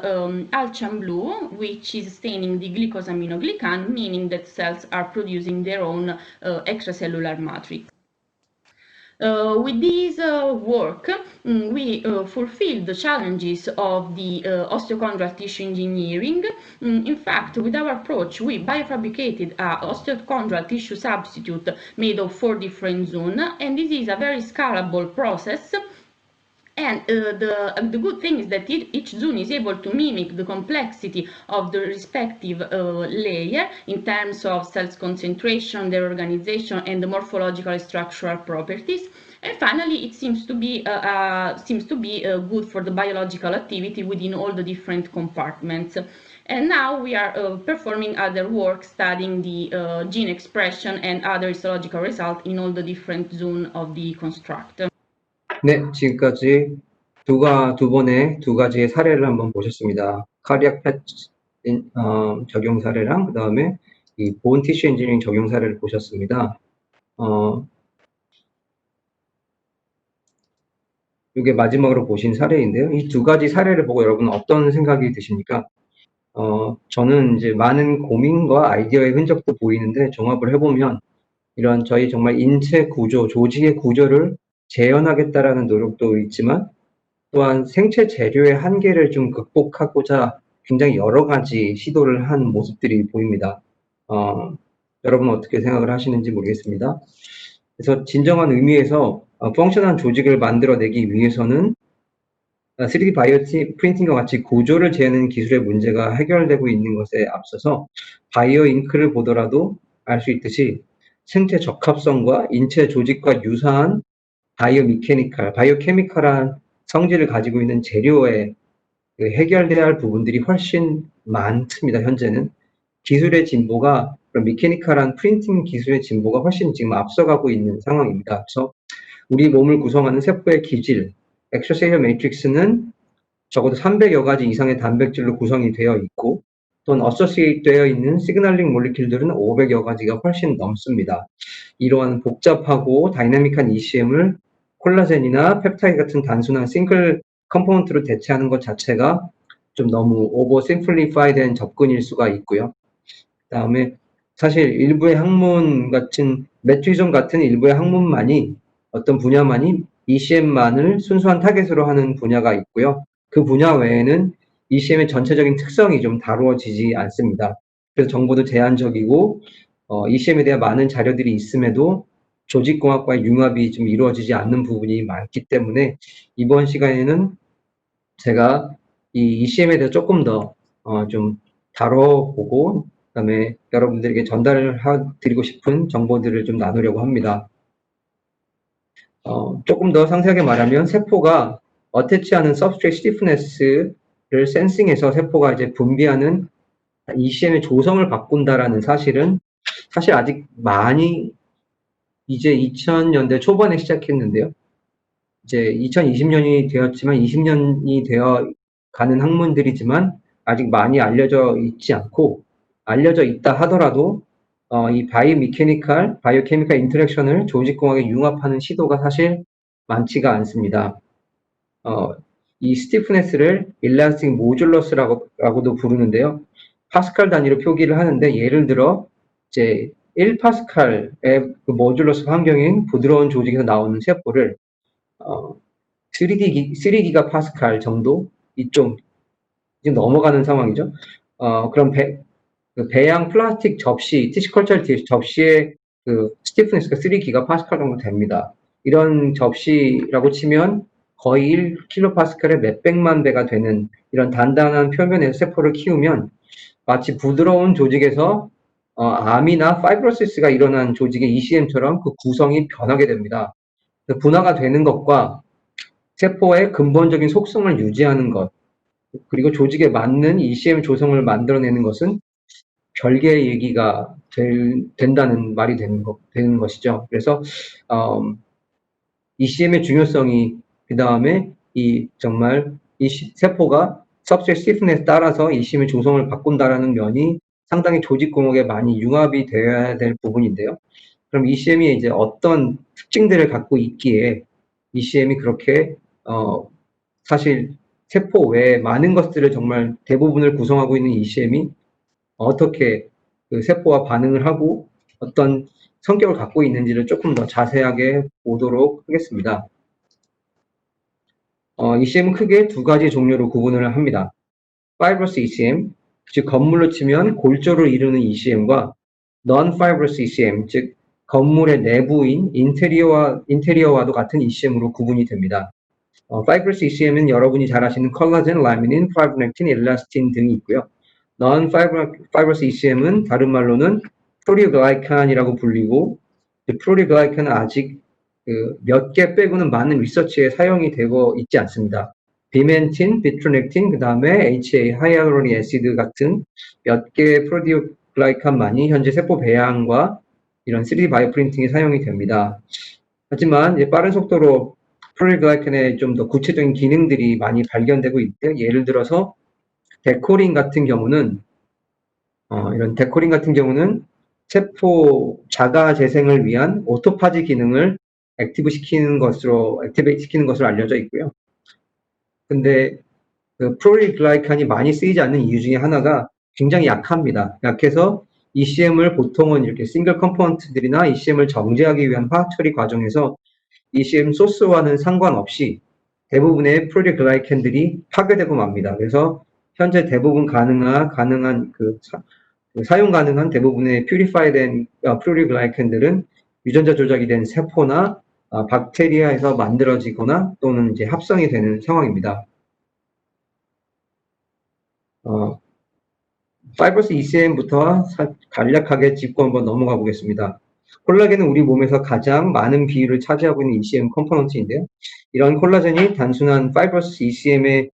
Alchan blue, which is staining the glycosaminoglycan, meaning that cells are producing their own extracellular matrix. With this work, we fulfilled the challenges of the osteochondral tissue engineering. In fact, with our approach, we biofabricated an osteochondral tissue substitute made of 4 different zones, and this is a very scalable process. And the good thing is that each zone is able to mimic the complexity of the respective layer in terms of cells concentration, their organization, and the morphological and structural properties. And finally, it seems to be good for the biological activity within all the different compartments. And now we are performing other work studying the gene expression and other histological results in all the different zones of the construct.
네, 지금까지 두 번의 두 가지의 사례를 한번 보셨습니다. 카디악 패치 적용 사례랑 그 다음에 이 본 티슈 엔지니어링 적용 사례를 보셨습니다. 이게 마지막으로 보신 사례인데요. 이 두 가지 사례를 보고 여러분은 어떤 생각이 드십니까? 저는 이제 많은 고민과 아이디어의 흔적도 보이는데 종합을 해보면 이런 저희 정말 인체 구조, 조직의 구조를 재현하겠다라는 노력도 있지만 또한 생체 재료의 한계를 좀 극복하고자 굉장히 여러 가지 시도를 한 모습들이 보입니다. 여러분은 어떻게 생각을 하시는지 모르겠습니다. 그래서 진정한 의미에서 펑셔널한 조직을 만들어내기 위해서는 3D 바이오 프린팅과 같이 구조를 재는 기술의 문제가 해결되고 있는 것에 앞서서 바이오 잉크를 보더라도 알 수 있듯이 생체 적합성과 인체 조직과 유사한 바이오 미케니컬, 바이오 케미컬한 성질을 가지고 있는 재료에 해결돼야 할 부분들이 훨씬 많습니다. 현재는 기술의 진보가 그런 미케니컬한 프린팅 기술의 진보가 훨씬 지금 앞서가고 있는 상황입니다. 그래서 우리 몸을 구성하는 세포의 기질, 엑스트라셀룰러 매트릭스는 적어도 300여 가지 이상의 단백질로 구성이 되어 있고 또는 어소시에이트 되어 있는 시그널링 몰리큘들은 500여 가지가 훨씬 넘습니다. 이러한 복잡하고 다이나믹한 ECM을 콜라겐이나 펩타이드 같은 단순한 싱글 컴포넌트로 대체하는 것 자체가 좀 너무 오버 심플리파이된 접근일 수가 있고요. 그다음에 사실 일부의 학문 같은 매트리존 같은 일부의 학문만이 어떤 분야만이 ECM만을 순수한 타겟으로 하는 분야가 있고요. 그 분야 외에는 ECM의 전체적인 특성이 좀 다루어지지 않습니다. 그래서 정보도 제한적이고 ECM에 대한 많은 자료들이 있음에도 조직공학과의 융합이 좀 이루어지지 않는 부분이 많기 때문에 이번 시간에는 제가 이 ECM에 대해서 조금 더 좀 다뤄보고 그다음에 여러분들에게 전달을 드리고 싶은 정보들을 좀 나누려고 합니다. 조금 더 상세하게 말하면 세포가 어태치하는 substrate stiffness를 센싱해서 세포가 이제 분비하는 ECM의 조성을 바꾼다라는 사실은 사실 아직 많이 이제 2000년대 초반에 시작했는데요. 이제 2020년이 되었지만 20년이 되어 가는 학문들이지만 아직 많이 알려져 있지 않고 알려져 있다 하더라도 이 바이오미케니컬, 바이오케미컬 인터랙션을 조직공학에 융합하는 시도가 사실 많지가 않습니다. 이 스티프네스를 일라스틱 모듈러스라고도 부르는데요. 파스칼 단위로 표기를 하는데 예를 들어 이제 1파스칼의 그 모듈러스 환경인 부드러운 조직에서 나오는 세포를 3기가 파스칼 정도 이쪽 지금 넘어가는 상황이죠. 그럼 배양 플라스틱 접시, 티슈컬처 접시의 그 스티프네스가 3기가 파스칼 정도 됩니다. 이런 접시라고 치면 거의 1kPa의 몇백만 배가 되는 이런 단단한 표면에서 세포를 키우면 마치 부드러운 조직에서 암이나 파이브로시스가 일어난 조직의 ECM처럼 그 구성이 변하게 됩니다. 분화가 되는 것과 세포의 근본적인 속성을 유지하는 것, 그리고 조직에 맞는 ECM 조성을 만들어내는 것은 별개의 얘기가 된다는 말이 되는 것이죠. 그래서 ECM의 중요성이 그 다음에 정말 이 세포가 substrate stiffness에 따라서 ECM의 조성을 바꾼다라는 면이 상당히 조직공학에 많이 융합이 되어야 될 부분인데요. 그럼 ECM이 이제 어떤 특징들을 갖고 있기에 ECM이 그렇게 사실 세포 외에 많은 것들을 정말 대부분을 구성하고 있는 ECM이 어떻게 그 세포와 반응을 하고 어떤 성격을 갖고 있는지를 조금 더 자세하게 보도록 하겠습니다. ECM은 크게 두 가지 종류로 구분을 합니다. Fibrous ECM, 즉 건물로 치면 골조를 이루는 ECM과 Non-Fibrous ECM, 즉 건물의 내부인 인테리어와도 같은 ECM으로 구분이 됩니다. Fibrous ECM은 여러분이 잘 아시는 콜라겐, 라미닌, 파이브렉틴, 엘라스틴 등이 있고요. Non-Fibrous ECM은 다른 말로는 프로리글라이칸이라고 불리고 프로리글라이칸은 아직 몇 개 빼고는 많은 리서치에 사용이 되고 있지 않습니다. 비멘틴, 비트로넥틴, 그 다음에 HA, 하이알루로닉 애시드 같은 몇 개의 프로리글라이칸만이 현재 세포 배양과 이런 3D 바이오 프린팅에 사용이 됩니다. 하지만 이제 빠른 속도로 프로리글라이칸의 좀 더 구체적인 기능들이 많이 발견되고 있대요. 예를 들어서 데코린 같은 경우는 이런 데코린 같은 경우는 세포 자가 재생을 위한 오토파지 기능을 액티베이트 시키는 것으로 알려져 있고요. 근데 그 프로리글라이칸이 많이 쓰이지 않는 이유 중에 하나가 굉장히 약합니다. 약해서 ECM을 보통은 이렇게 싱글 컴포넌트들이나 ECM을 정제하기 위한 화학 처리 과정에서 ECM 소스와는 상관없이 대부분의 프로리글라이칸들이 파괴되고 맙니다. 그래서 현재 대부분 가능한 사용 가능한 대부분의 퓨리파이된 프로리글라이칸들은 유전자 조작이 된 세포나 박테리아에서 만들어지거나 또는 이제 합성이 되는 상황입니다. 파이브러스 ECM부터 간략하게 짚고 한번 넘어가 보겠습니다. 콜라겐은 우리 몸에서 가장 많은 비율을 차지하고 있는 ECM 컴포넌트인데요. 이런 콜라겐이 단순한 파이브러스 ECM의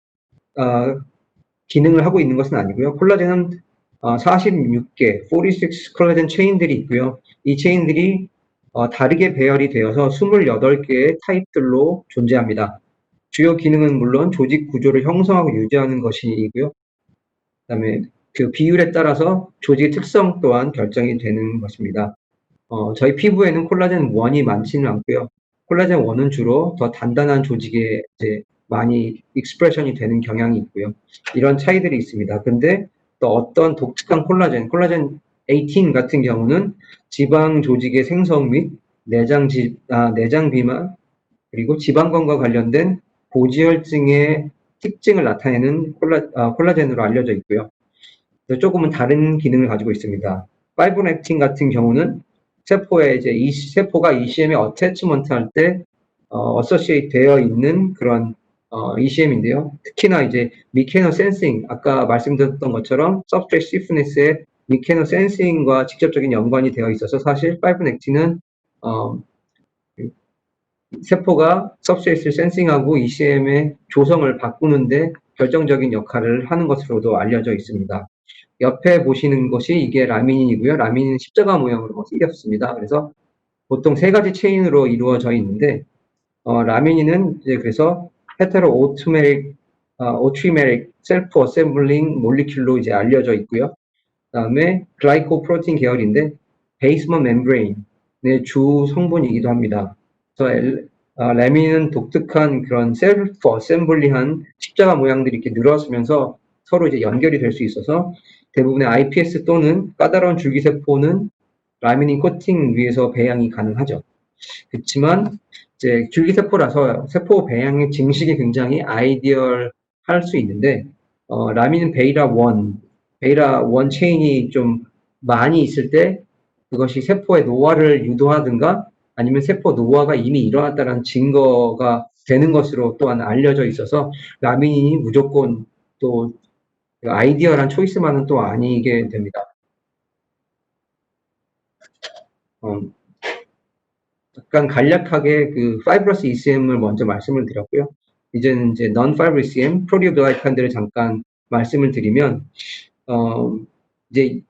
기능을 하고 있는 것은 아니고요. 콜라겐은 46개, 46 콜라겐 체인들이 있고요. 이 체인들이 다르게 배열이 되어서 28개의 타입들로 존재합니다. 주요 기능은 물론 조직 구조를 형성하고 유지하는 것이고요. 그다음에 그 비율에 따라서 조직의 특성 또한 결정이 되는 것입니다. 저희 피부에는 콜라겐 1이 많지는 않고요. 콜라겐 1은 주로 더 단단한 조직에 이제 많이 익스프레션이 되는 경향이 있고요. 이런 차이들이 있습니다. 근데 또 어떤 독특한 콜라겐 18 같은 경우는 지방 조직의 생성 및 내장 비만 그리고 지방건과 관련된 고지혈증의 특징을 나타내는 콜라겐으로 알려져 있고요. 조금은 다른 기능을 가지고 있습니다. 파이브렉틴 같은 경우는 세포에 이제 세포가 ECM에 어태치먼트 할 때 어소시에이트 되어 있는 그런 ECM인데요. 특히나 이제 미케노 센싱, 아까 말씀드렸던 것처럼 서브스트레이트 stiffness의 미케노 센싱과 직접적인 연관이 되어 있어서 사실 파이브렉틴은 세포가 서브스트레이트를 센싱하고 ECM의 조성을 바꾸는데 결정적인 역할을 하는 것으로도 알려져 있습니다. 옆에 보시는 것이 이게 라미닌이고요. 라미닌은 십자가 모양으로 쓰였습니다. 그래서 보통 세 가지 체인으로 이루어져 있는데 라미닌은 이제 그래서 헤테로 오트리메릭 셀프 어셈블링 몰리큘로 이제 알려져 있고요. 그다음에 글라이코프로틴 계열인데 베이스먼 멤브레인의 주 성분이기도 합니다. 그래서 라미닌은 독특한 그런 셀프 어셈블리한 십자가 모양들이 이렇게 늘어서면서 서로 이제 연결이 될 수 있어서 대부분의 iPS 또는 까다로운 줄기세포는 라미닌 코팅 위에서 배양이 가능하죠. 그렇지만 이제 줄기세포라서 세포 배양의 증식이 굉장히 아이디얼할 수 있는데 라미닌 베이라 1 체인이 좀 많이 있을 때 그것이 세포의 노화를 유도하든가 아니면 세포 노화가 이미 일어났다는 증거가 되는 것으로 또한 알려져 있어서 라미닌이 무조건 또 아이디어란 초이스만은 또 아니게 됩니다. 약간 간략하게 그 파이브러스 ECM을 먼저 말씀을 드렸고요. 이제는 이제 non-fibrous ECM, 프로리글라이칸들을 잠깐 말씀을 드리면 이제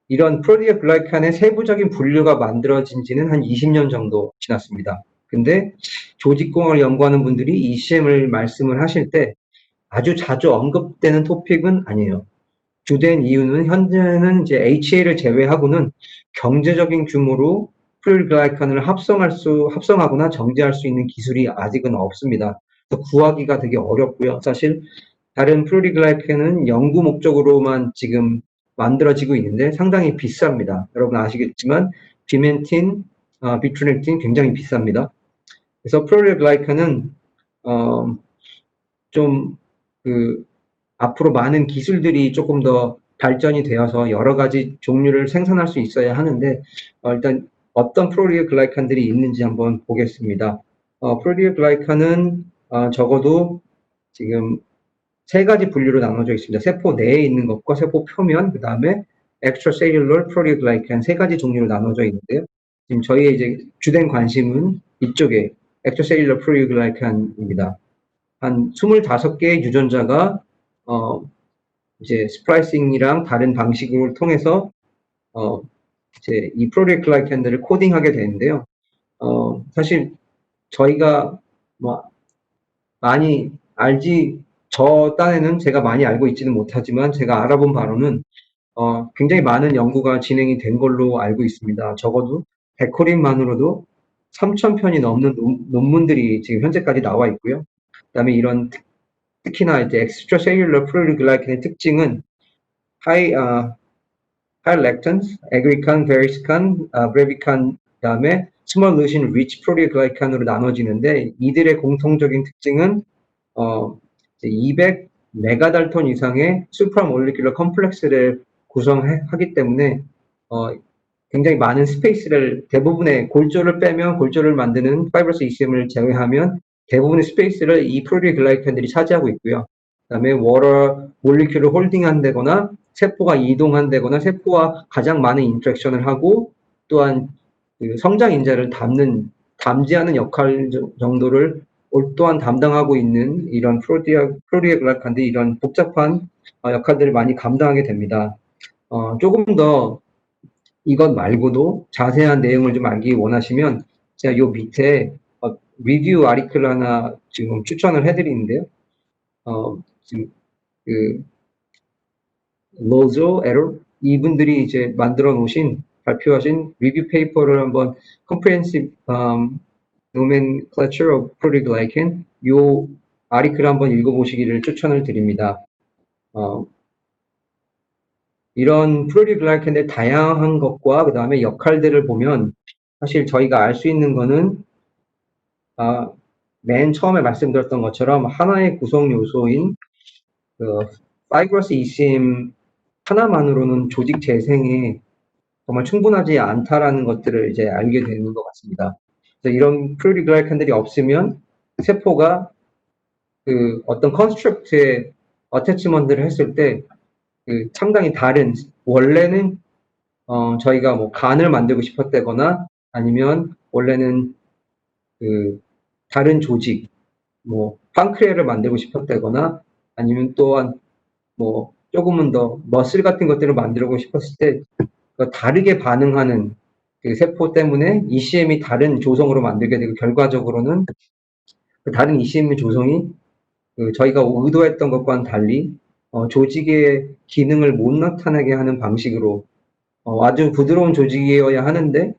이런 프로리글라이칸의 세부적인 분류가 만들어진 지는 한 20년 정도 지났습니다. 근데 조직공학을 연구하는 분들이 ECM을 말씀을 하실 때 아주 자주 언급되는 토픽은 아니에요. 주된 이유는 현재는 이제 HA를 제외하고는 경제적인 규모로 프로리글라이칸을 합성하거나 정제할 수 있는 기술이 아직은 없습니다. 그래서 구하기가 되게 어렵고요. 사실 다른 프로리글라이칸은 연구 목적으로만 지금 만들어지고 있는데 상당히 비쌉니다. 여러분 아시겠지만 비멘틴, 비트루넥틴 굉장히 비쌉니다. 그래서 프로리글라이칸은 좀 앞으로 많은 기술들이 조금 더 발전이 되어서 여러 가지 종류를 생산할 수 있어야 하는데 일단 어떤 프로리글라이칸들이 있는지 한번 보겠습니다. 프로리글라이칸은 적어도 지금 세 가지 분류로 나눠져 있습니다. 세포 내에 있는 것과 세포 표면, 그 다음에 extracellular 프로리글라이칸 세 가지 종류로 나눠져 있는데요. 지금 저희의 이제 주된 관심은 이쪽에 extracellular 프로리글라이칸입니다. 한 25개의 유전자가 이제 스플라이싱이랑 다른 방식을 통해서 이제 이 프로리글라이칸들을 코딩하게 되는데요. 사실 저희가 뭐 많이 저 딴에는 제가 많이 알고 있지는 못하지만 제가 알아본 바로는 굉장히 많은 연구가 진행이 된 걸로 알고 있습니다. 적어도 베코린만으로도 3,000편이 넘는 논문들이 지금 현재까지 나와 있고요. 그다음에 이런 특히나 이제 extracellular proteoglycan의 특징은 high lactance, aggrecan, veriscan, brevican, 그다음에 small leucine rich proteoglycan으로 나눠지는데 이들의 공통적인 특징은 200 메가달톤 이상의 supramolecular complex를 구성하기 때문에 굉장히 많은 스페이스를 대부분의 골조를 빼면 골조를 만드는 파이브러스 ECM을 제외하면 대부분의 스페이스를 이 프로티글라이칸들이 차지하고 있고요. 그다음에 워터 몰리큘을 홀딩한다거나 세포가 이동한다거나 세포와 가장 많은 인터랙션을 하고 또한 그 성장 인자를 담지하는 역할 정도를 또한 담당하고 있는 이런 프로티글라이칸들이 이런 복잡한 역할들을 많이 감당하게 됩니다. 조금 더 이것 말고도 자세한 내용을 좀 알기 원하시면 제가 요 밑에 리뷰 아티클 하나 지금 추천을 해드리는데요. 지금 그 로조 에러 이분들이 이제 만들어 놓으신 발표하신 리뷰 페이퍼를 한번 Comprehensive Nomenclature of Proteoglycan 요 아티클 한번 읽어보시기를 추천을 드립니다. 이런 프로티글라이칸의 다양한 것과 그 다음에 역할들을 보면 사실 저희가 알 수 있는 거는 맨 처음에 말씀드렸던 것처럼 하나의 구성 요소인 그 파이브러스 ECM 하나만으로는 조직 재생에 정말 충분하지 않다라는 것들을 이제 알게 되는 것 같습니다. 그래서 이런 프로티글라이칸들이 없으면 세포가 그 어떤 컨스트럭트에 어태치먼트를 했을 때 그 상당히 다른 원래는 저희가 뭐 간을 만들고 싶었다거나 아니면 원래는 그 다른 조직 뭐 판크레아를 만들고 싶었다거나 아니면 또한 뭐 조금은 더 머슬 같은 것들을 만들고 싶었을 때 다르게 반응하는 그 세포 때문에 ECM이 다른 조성으로 만들게 되고 결과적으로는 그 다른 ECM 조성이 그 저희가 의도했던 것과는 달리 조직의 기능을 못 나타나게 하는 방식으로 아주 부드러운 조직이어야 하는데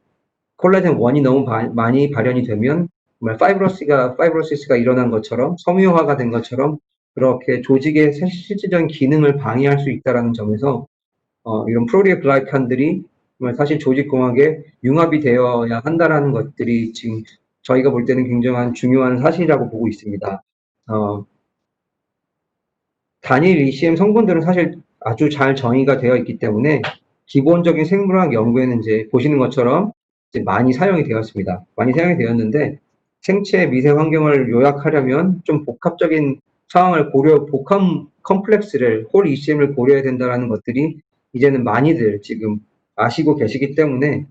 콜라겐 1이 너무 많이 발현이 되면 정말 파이브로시스가 일어난 것처럼 섬유화가 된 것처럼 그렇게 조직의 실질적인 기능을 방해할 수 있다는 점에서 이런 프로티글라이칸들이 사실 조직공학에 융합이 되어야 한다라는 것들이 지금 저희가 볼 때는 굉장한 중요한 사실이라고 보고 있습니다. 단일 ECM 성분들은 사실 아주 잘 정의가 되어 있기 때문에 기본적인 생물학 연구에는 이제 보시는 것처럼 이제 많이 사용이 되었습니다. 많이 사용이 되었는데 생체 미세 환경을 요약하려면 좀 복합적인 상황을 복합 컴플렉스를 홀 ECM을 고려해야 된다는 것들이 이제는 많이들 지금 아시고 계시기 때문에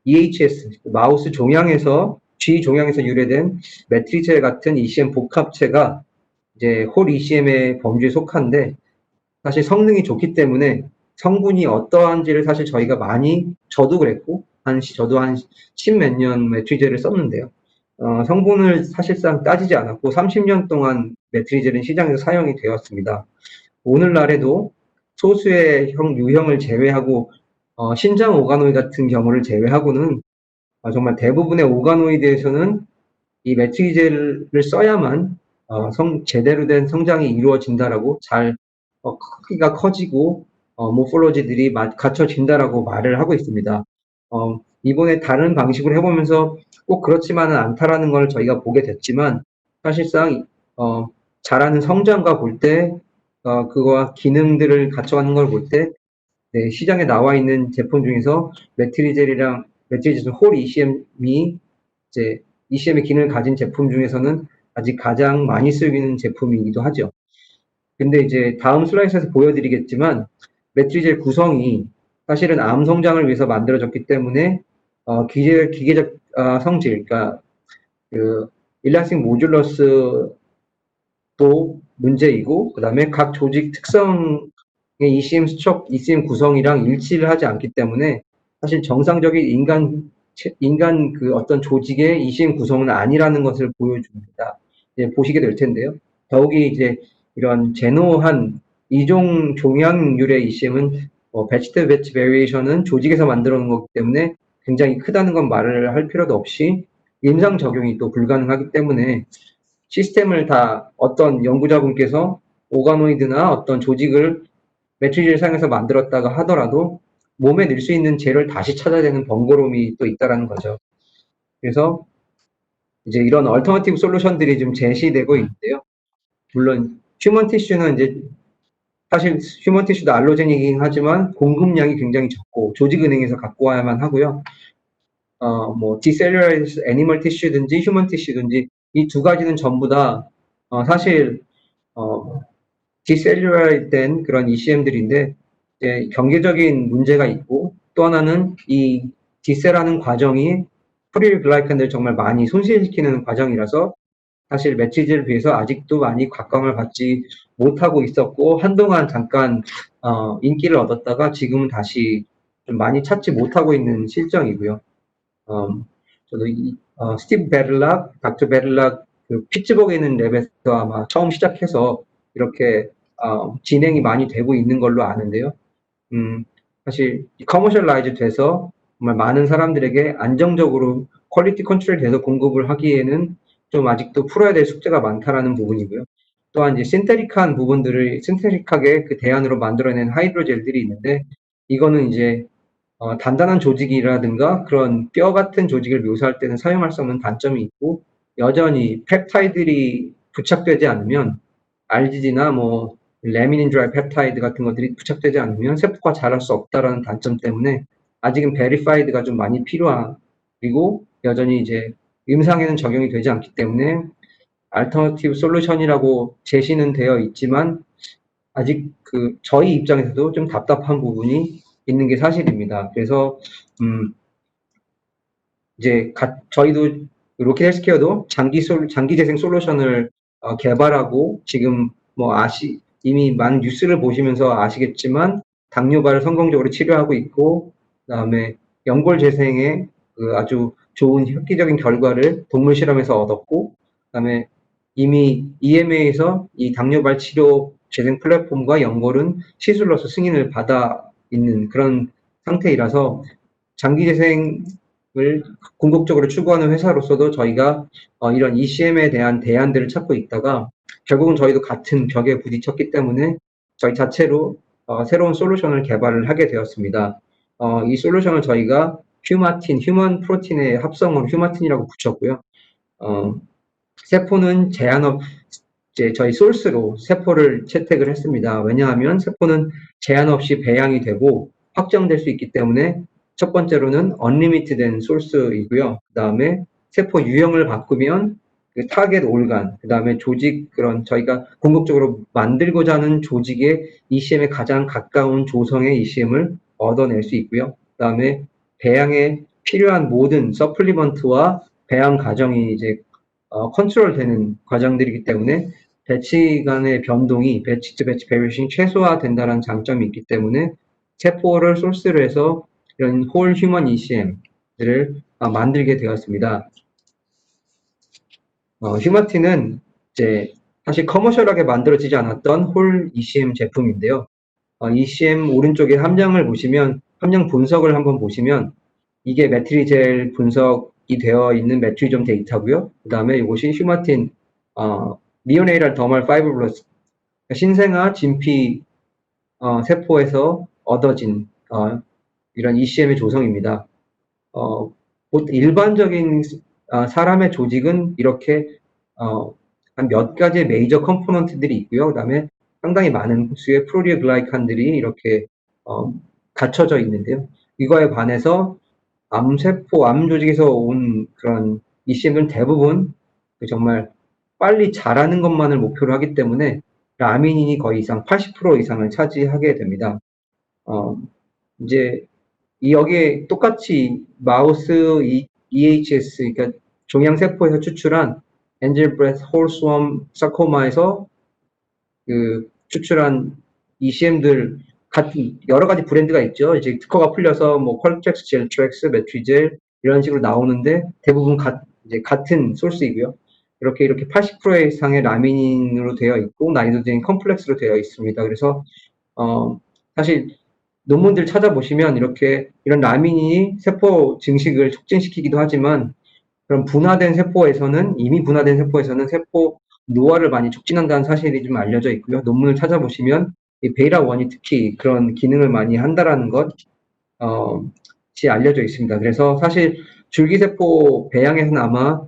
EHS 마우스 종양에서 G 종양에서 유래된 매트리체 같은 ECM 복합체가 이제 홀 ECM의 범주에 속한데 사실 성능이 좋기 때문에 성분이 어떠한지를 사실 저희가 많이 저도 그랬고 저도 한 10몇 년 매트리제를 썼는데요. 성분을 사실상 따지지 않았고 30년 동안 매트리제는 시장에서 사용이 되었습니다. 오늘날에도 소수의 유형을 제외하고 신장 오가노이드 같은 경우를 제외하고는 정말 대부분의 오가노이드에서는 이 매트리제를 써야만 제대로 된 성장이 이루어진다라고 잘 크기가 커지고 모폴로지들이 갖춰진다라고 말을 하고 있습니다. 이번에 다른 방식으로 해보면서 꼭 그렇지만은 않다라는 걸 저희가 보게 됐지만 사실상 잘하는 성장과 볼 때 그거와 기능들을 갖춰가는 걸 볼 때 네, 시장에 나와 있는 제품 중에서 매트리젤이랑 매트리젤 홀 ECM이 이제 ECM의 기능을 가진 제품 중에서는 아직 가장 많이 쓰이는 제품이기도 하죠. 근데 이제 다음 슬라이드에서 보여드리겠지만 매트리젤 구성이 사실은 암 성장을 위해서 만들어졌기 때문에 기계적 성질, 그러니까 그 일라스틱 모듈러스도 문제이고 그 다음에 각 조직 특성의 ECM 수첩, ECM 구성이랑 일치를 하지 않기 때문에 사실 정상적인 인간 그 어떤 조직의 ECM 구성은 아니라는 것을 보여줍니다. 이제 보시게 될 텐데요. 더욱이 이제 이런 제노한 이종 종양률의 ECM은 배치 대 배치 베리에이션은 조직에서 만들어 놓은 거기 때문에 굉장히 크다는 건 말을 할 필요도 없이 임상 적용이 또 불가능하기 때문에 시스템을 다 어떤 연구자분께서 오가노이드나 어떤 조직을 매트리제를 사용해서 만들었다가 하더라도 몸에 넣을 수 있는 재료를 다시 찾아야 되는 번거로움이 또 있다라는 거죠. 그래서 이제 이런 얼터너티브 솔루션들이 좀 제시되고 있는데요. 물론 휴먼 티슈는 이제 사실 휴먼 티슈도 알로제닉이긴 하지만 공급량이 굉장히 적고 조직은행에서 갖고 와야만 하고요. 뭐 디셀룰라이즈 애니멀 티슈든지 휴먼 티슈든지 이 두 가지는 전부 다 사실 디셀룰라이즈 된 그런 ECM들인데 이제 경제적인 문제가 있고 또 하나는 이 디셀하는 과정이 프리글라이칸들을 정말 많이 손실시키는 과정이라서 사실 매트리제를 비해서 아직도 많이 각광을 받지 못하고 있었고 한동안 잠깐 인기를 얻었다가 지금은 다시 좀 많이 찾지 못하고 있는 실정이고요. 저도 스티브 베를락, 닥터 베를락 그 피츠버그에 있는 랩에서 아마 처음 시작해서 이렇게 진행이 많이 되고 있는 걸로 아는데요. 사실 커머셜라이즈 돼서 정말 많은 사람들에게 안정적으로 퀄리티 컨트롤 돼서 공급을 하기에는 좀 아직도 풀어야 될 숙제가 많다라는 부분이고요. 또한 이제 신테릭한 부분들을 신테릭하게 그 대안으로 만들어낸 하이드로젤들이 있는데 이거는 이제 단단한 조직이라든가 그런 뼈 같은 조직을 묘사할 때는 사용할 수 없는 단점이 있고 여전히 펩타이드들이 부착되지 않으면 RGG나 뭐 레미닌 드라이 펩타이드 같은 것들이 부착되지 않으면 세포가 자랄 수 없다라는 단점 때문에 아직은 베리파이드가 좀 많이 필요한 그리고 여전히 이제 임상에는 적용이 되지 않기 때문에 알터너티브 솔루션이라고 제시는 되어 있지만 아직 그 저희 입장에서도 좀 답답한 부분이 있는 게 사실입니다. 그래서 이제 저희도 로켓 헬스케어도 장기 재생 솔루션을 개발하고 지금 뭐 이미 많은 뉴스를 보시면서 아시겠지만 당뇨발을 성공적으로 치료하고 있고 그다음에 연골 재생에 그 아주 좋은 획기적인 결과를 동물 실험에서 얻었고 그다음에 이미 EMA에서 이 당뇨발 치료 재생 플랫폼과 연골은 시술로서 승인을 받아 있는 그런 상태이라서 장기 재생을 궁극적으로 추구하는 회사로서도 저희가 이런 ECM에 대한 대안들을 찾고 있다가 결국은 저희도 같은 벽에 부딪혔기 때문에 저희 자체로 새로운 솔루션을 개발을 하게 되었습니다. 이 솔루션을 저희가 휴마틴, 휴먼 프로틴의 합성어로 휴마틴이라고 붙였고요. 세포는 이제 저희 소스로 세포를 채택을 했습니다. 왜냐하면 세포는 제한 없이 배양이 되고 확정될 수 있기 때문에 첫 번째로는 언리미티된 소스이고요. 그 다음에 세포 유형을 바꾸면 그 타겟 올간, 그 다음에 조직 그런 저희가 궁극적으로 만들고자 하는 조직의 ECM에 가장 가까운 조성의 ECM을 얻어낼 수 있고요. 그 다음에 배양에 필요한 모든 서플리먼트와 배양 과정이 이제 컨트롤되는 과정들이기 때문에 배치 간의 변동이 배치 투 배치 베리에이션이 최소화된다는 장점이 있기 때문에 세포를 소스로 해서 이런 홀 휴먼 ECM들을 만들게 되었습니다. 휴마틴은 이제 사실 커머셜하게 만들어지지 않았던 홀 ECM 제품인데요. ECM 오른쪽에 함량을 보시면 함량 분석을 한번 보시면 이게 매트리젤 분석이 되어 있는 매트리점 데이터고요. 그 다음에 이것이 휴마틴 니오네이럴 더멀 파이브블러스 신생아 진피 세포에서 얻어진 이런 ECM의 조성입니다. 일반적인 사람의 조직은 이렇게 한 몇 가지의 메이저 컴포넌트들이 있고요. 그 다음에 상당히 많은 수의 프로리글라이칸들이 이렇게 갖춰져 있는데요. 이거에 반해서 암세포, 암 조직에서 온 그런 ECM들은 대부분 정말 빨리 자라는 것만을 목표로 하기 때문에 라미닌이 거의 80% 이상을 차지하게 됩니다. 이제 여기에 똑같이 마우스 EHS, 그러니까 종양세포에서 추출한 엔젤브레스 홀스웜 사코마에서 그 추출한 ECM들 같은 여러 가지 브랜드가 있죠. 이제 특허가 풀려서 뭐 퀄텍스, 젤트렉스, 매트리젤 이런 식으로 나오는데 대부분 이제 같은 소스이고요. 이렇게 80% 이상의 라미닌으로 되어 있고 나이도제인 컴플렉스로 되어 있습니다. 그래서 사실 논문들 찾아보시면 이런 라민이 세포 증식을 촉진시키기도 하지만 그런 이미 분화된 세포에서는 세포 노화를 많이 촉진한다는 사실이 좀 알려져 있고요. 논문을 찾아보시면 이 베이라1이 특히 그런 기능을 많이 한다라는 것이 알려져 있습니다. 그래서 사실 줄기세포 배양에서는 아마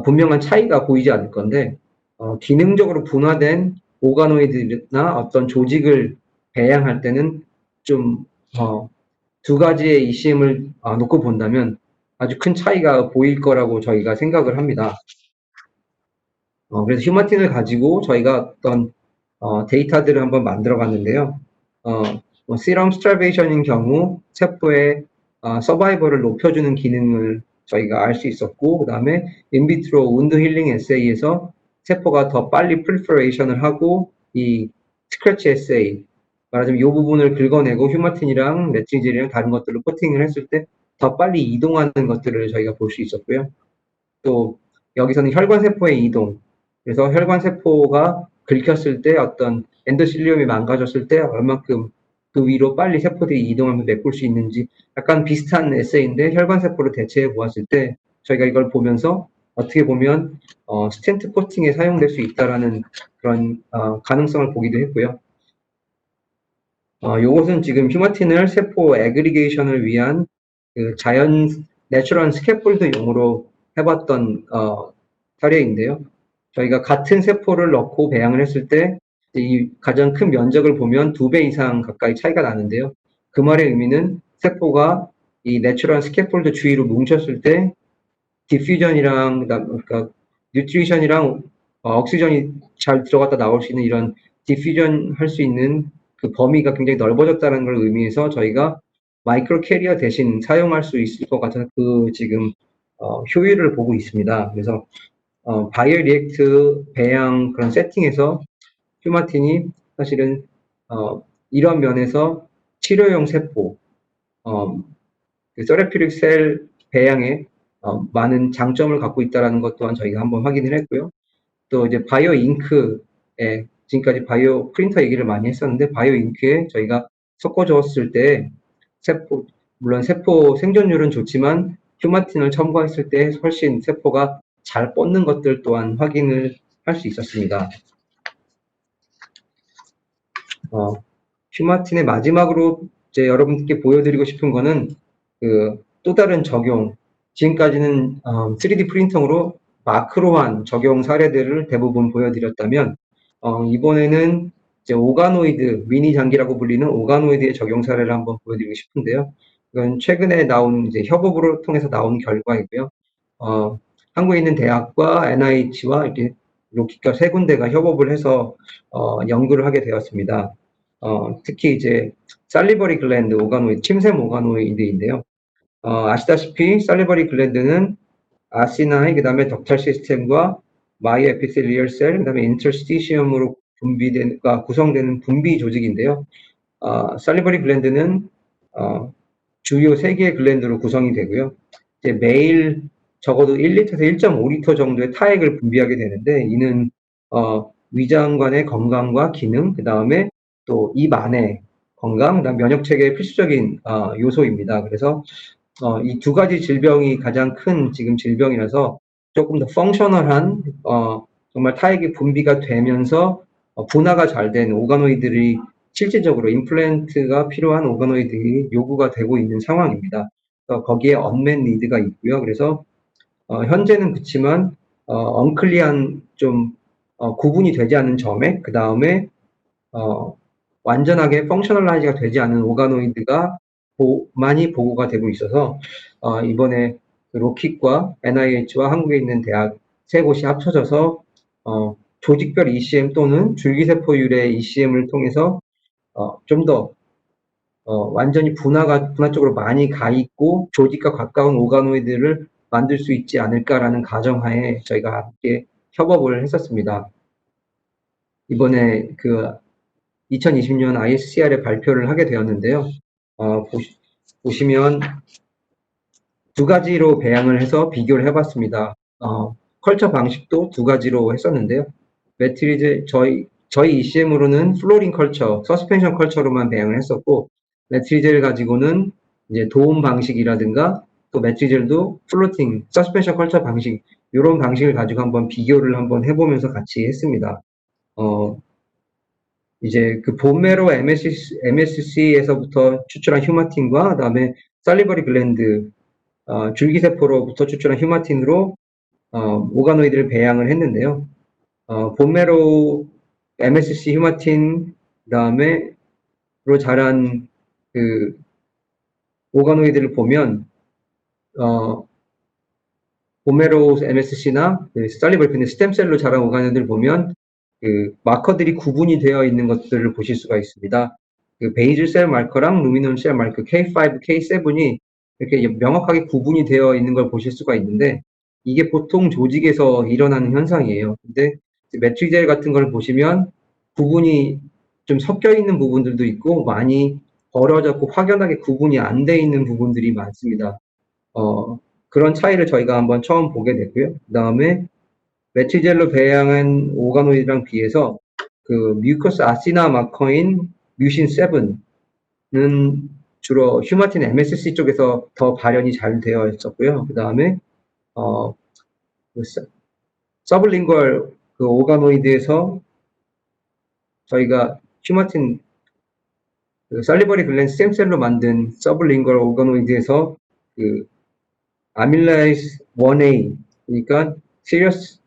분명한 차이가 보이지 않을 건데 기능적으로 분화된 오가노이드나 어떤 조직을 배양할 때는 좀 두 가지의 ECM을 놓고 본다면 아주 큰 차이가 보일 거라고 저희가 생각을 합니다. 그래서 휴마틴을 가지고 저희가 어떤 데이터들을 한번 만들어 봤는데요. 시럼 스트라베이션인 경우 세포의 서바이벌을 높여주는 기능을 저희가 알 수 있었고, 그 다음에 인비트로 운드 힐링 에세이에서 세포가 더 빨리 프리퍼레이션을 하고 이 스크래치 에세이, 말하자면 이 부분을 긁어내고 휴마틴이랑 레트리질이랑 다른 것들로 코팅을 했을 때 더 빨리 이동하는 것들을 저희가 볼 수 있었고요. 또 여기서는 혈관세포의 이동, 그래서 혈관세포가 긁혔을 때 어떤 엔도실리움이 망가졌을 때 얼만큼 그 위로 빨리 세포들이 이동하면서 메꿀 수 있는지 약간 비슷한 에세이인데 혈관세포를 대체해 보았을 때 저희가 이걸 보면서 어떻게 보면 스텐트 코팅에 사용될 수 있다라는 그런 가능성을 보기도 했고요. 요것은 지금 휴마틴을 세포 애그리게이션을 위한 그 내추럴 스캐폴드 용으로 해봤던 사례인데요. 저희가 같은 세포를 넣고 배양을 했을 때 이 가장 큰 면적을 보면 2배 이상 가까이 차이가 나는데요. 그 말의 의미는 세포가 이 내추럴 스캐폴드 주위로 뭉쳤을 때 디퓨전이랑 그러니까 뉴트리션이랑 옥시전이 잘 들어갔다 나올 수 있는 이런 디퓨전 할 수 있는 그 범위가 굉장히 넓어졌다는 걸 의미해서 저희가 마이크로 캐리어 대신 사용할 수 있을 것 같아서 그 지금 효율을 보고 있습니다. 그래서 바이오 리액트 배양 그런 세팅에서 휴마틴이 사실은 이런 면에서 치료용 세포, 그 세라피릭 셀 배양에 많은 장점을 갖고 있다는 것 또한 저희가 한번 확인을 했고요. 또 이제 바이오 잉크에 지금까지 바이오 프린터 얘기를 많이 했었는데 바이오 잉크에 저희가 섞어줬을 때 물론 세포 생존율은 좋지만 휴마틴을 첨가했을 때 훨씬 세포가 잘 뻗는 것들 또한 확인을 할 수 있었습니다. 휴마틴의 마지막으로 이제 여러분께 보여드리고 싶은 거는 그 또 다른 적용, 지금까지는 3D 프린터로 마크로한 적용 사례들을 대부분 보여드렸다면 이번에는 이제 오가노이드, 미니 장기라고 불리는 오가노이드의 적용 사례를 한번 보여드리고 싶은데요. 이건 최근에 나온 이제 협업으로 통해서 나온 결과이고요. 한국에 있는 대학과 NIH와 이렇게 로키과 세 군데가 협업을 해서 연구를 하게 되었습니다. 특히 이제 살리버리 글랜드 오가노이드, 침샘 오가노이드인데요. 아시다시피 살리버리 글랜드는 아시나이, 그 다음에 덕탈 시스템과 마이오 에피셀리얼 셀, 그 다음에 인터스티시엄으로 구성되는 분비 조직인데요. 살리버리 글랜드는 주요 3개의 글랜드로 구성이 되고요. 이제 매일 적어도 1리터에서 1.5리터 정도의 타액을 분비하게 되는데 이는 위장관의 건강과 기능, 그 다음에 또 입 안의 건강, 그다음 면역 체계의 필수적인 요소입니다. 그래서 이 두 가지 질병이 가장 큰 지금 질병이라서 조금 더 펑셔널한 정말 타액이 분비가 되면서 분화가 잘 된 오가노이드들이 실질적으로 임플란트가 필요한 오가노이드들이 요구가 되고 있는 상황입니다. 거기에 언맨 니드가 있고요. 그래서 현재는 그렇지만 언클리한 좀 구분이 되지 않는 점액, 그 다음에 완전하게 펑셔널라이즈가 되지 않은 오가노이드가 많이 보고가 되고 있어서 이번에 로킥과 NIH와 한국에 있는 대학 세 곳이 합쳐져서 조직별 ECM 또는 줄기세포율의 ECM을 통해서 좀 더 완전히 분화 쪽으로 많이 가 있고 조직과 가까운 오가노이드를 만들 수 있지 않을까라는 가정하에 저희가 함께 협업을 했었습니다. 이번에 그 2020년 ISCR에 발표를 하게 되었는데요. 보시면 두 가지로 배양을 해서 비교를 해봤습니다. 컬처 방식도 두 가지로 했었는데요. 매트리즈 저희 ECM으로는 플로링 컬처, 서스펜션 컬처로만 배양을 했었고, 매트리젤 가지고는 이제 도움 방식이라든가 또 매트리젤도 플로팅, 서스펜션 컬처 방식 이런 방식을 가지고 한번 비교를 한번 해보면서 같이 했습니다. 이제 그 본메로 MSC에서부터 추출한 휴마틴과 그다음에 살리버리 글랜드 줄기세포로부터 추출한 휴마틴으로 오가노이드를 배양을 했는데요. 본메로 MSC 휴마틴 그다음에 로 자란 그 오가노이드를 보면 본메로 MSC나 살리버리 글랜드 스템셀로 자란 오가노이드를 보면 그 마커들이 구분이 되어 있는 것들을 보실 수가 있습니다. 그 베이즐 셀 마커랑 루미넌 셀 마커 K5, K7이 이렇게 명확하게 구분이 되어 있는 걸 보실 수가 있는데 이게 보통 조직에서 일어나는 현상이에요. 근데 매트리젤 같은 걸 보시면 구분이 좀 섞여 있는 부분들도 있고 많이 벌어졌고 확연하게 구분이 안 돼 있는 부분들이 많습니다. 그런 차이를 저희가 한번 처음 보게 됐고요. 그 다음에 매트리젤로 배양한 오가노이드랑 비해서 그 뮤커스 아시나 마커인 뮤신 7은 주로 휴마틴 MSC 쪽에서 더 발현이 잘 되어 있었고요. 그 다음에 서블링걸 그 오가노이드에서 저희가 휴마틴 그 살리버리 글랜드 스템셀로 만든 서블링걸 오가노이드에서 그 아밀라이스 1A 그러니까 세러스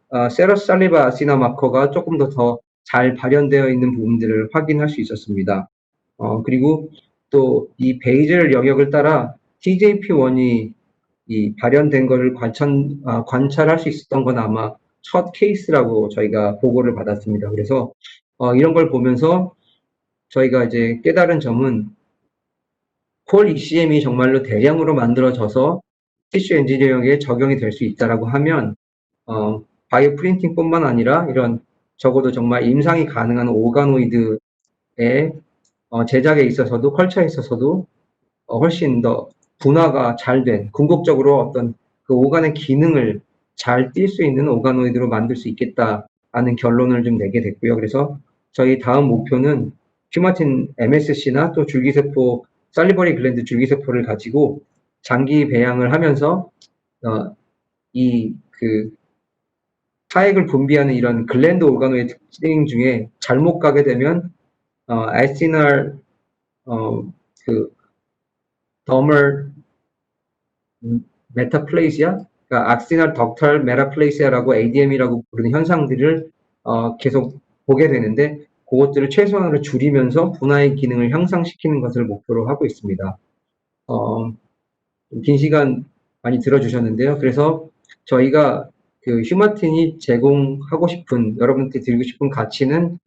살리바 아시나 마커가 조금 더 잘 발현되어 있는 부분들을 확인할 수 있었습니다. 그리고 또 이 베이즐 영역을 따라 TJP1이 이 발현된 것을 관찰할 수 있었던 건 아마 첫 케이스라고 저희가 보고를 받았습니다. 그래서 이런 걸 보면서 저희가 이제 깨달은 점은 콜 ECM이 정말로 대량으로 만들어져서 티슈 엔지니어링에 적용이 될 수 있다라고 하면 바이오 프린팅뿐만 아니라 이런 적어도 정말 임상이 가능한 오가노이드의 제작에 있어서도 컬처에 있어서도 훨씬 더 분화가 잘 된 궁극적으로 어떤 그 오간의 기능을 잘 띌 수 있는 오가노이드로 만들 수 있겠다라는 결론을 좀 내게 됐고요. 그래서 저희 다음 목표는 휴마틴 MSC나 또 줄기세포 살리버리 글랜드 줄기세포를 가지고 장기 배양을 하면서 이 그 타액을 분비하는 이런 글랜드 오가노의 특징 중에 잘못 가게 되면 아시날 그 더멀 메타플레이시아, 그러니까 악시날 덕탈 메타플레이시아라고 ADM이라고 부르는 현상들을 계속 보게 되는데 그것들을 최소한으로 줄이면서 분화의 기능을 향상시키는 것을 목표로 하고 있습니다. 긴 시간 많이 들어주셨는데요. 그래서 저희가 그 휴마틴이 제공하고 싶은 여러분께 드리고 싶은 가치는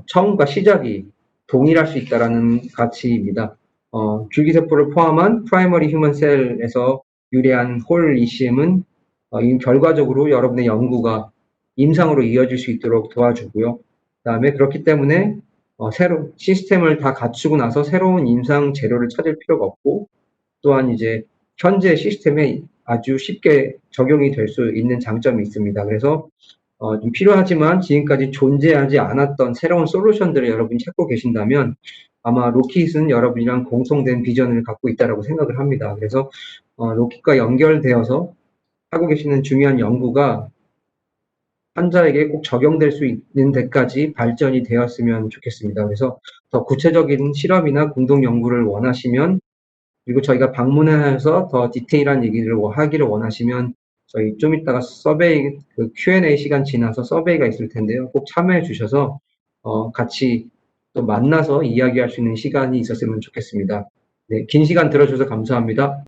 처음과 시작이 동일할 수 있다라는 가치입니다. 줄기세포를 포함한 프라이머리 휴먼 셀에서 유래한 홀 ECM은 결과적으로 여러분의 연구가 임상으로 이어질 수 있도록 도와주고요. 그다음에 그렇기 때문에 새로 시스템을 다 갖추고 나서 새로운 임상 재료를 찾을 필요가 없고 또한 이제 현재 시스템에 아주 쉽게 적용이 될 수 있는 장점이 있습니다. 그래서 좀 필요하지만 지금까지 존재하지 않았던 새로운 솔루션들을 여러분이 찾고 계신다면 아마 로킷은 여러분이랑 공통된 비전을 갖고 있다고 생각을 합니다. 그래서 로킷과 연결되어서 하고 계시는 중요한 연구가 환자에게 꼭 적용될 수 있는 데까지 발전이 되었으면 좋겠습니다. 그래서 더 구체적인 실험이나 공동 연구를 원하시면 그리고 저희가 방문해서 더 디테일한 얘기를 하기를 원하시면 저희 좀 이따가 서베이 그 Q&A 시간 지나서 서베이가 있을 텐데요. 꼭 참여해 주셔서 같이 또 만나서 이야기할 수 있는 시간이 있었으면 좋겠습니다. 네, 긴 시간 들어주셔서 감사합니다.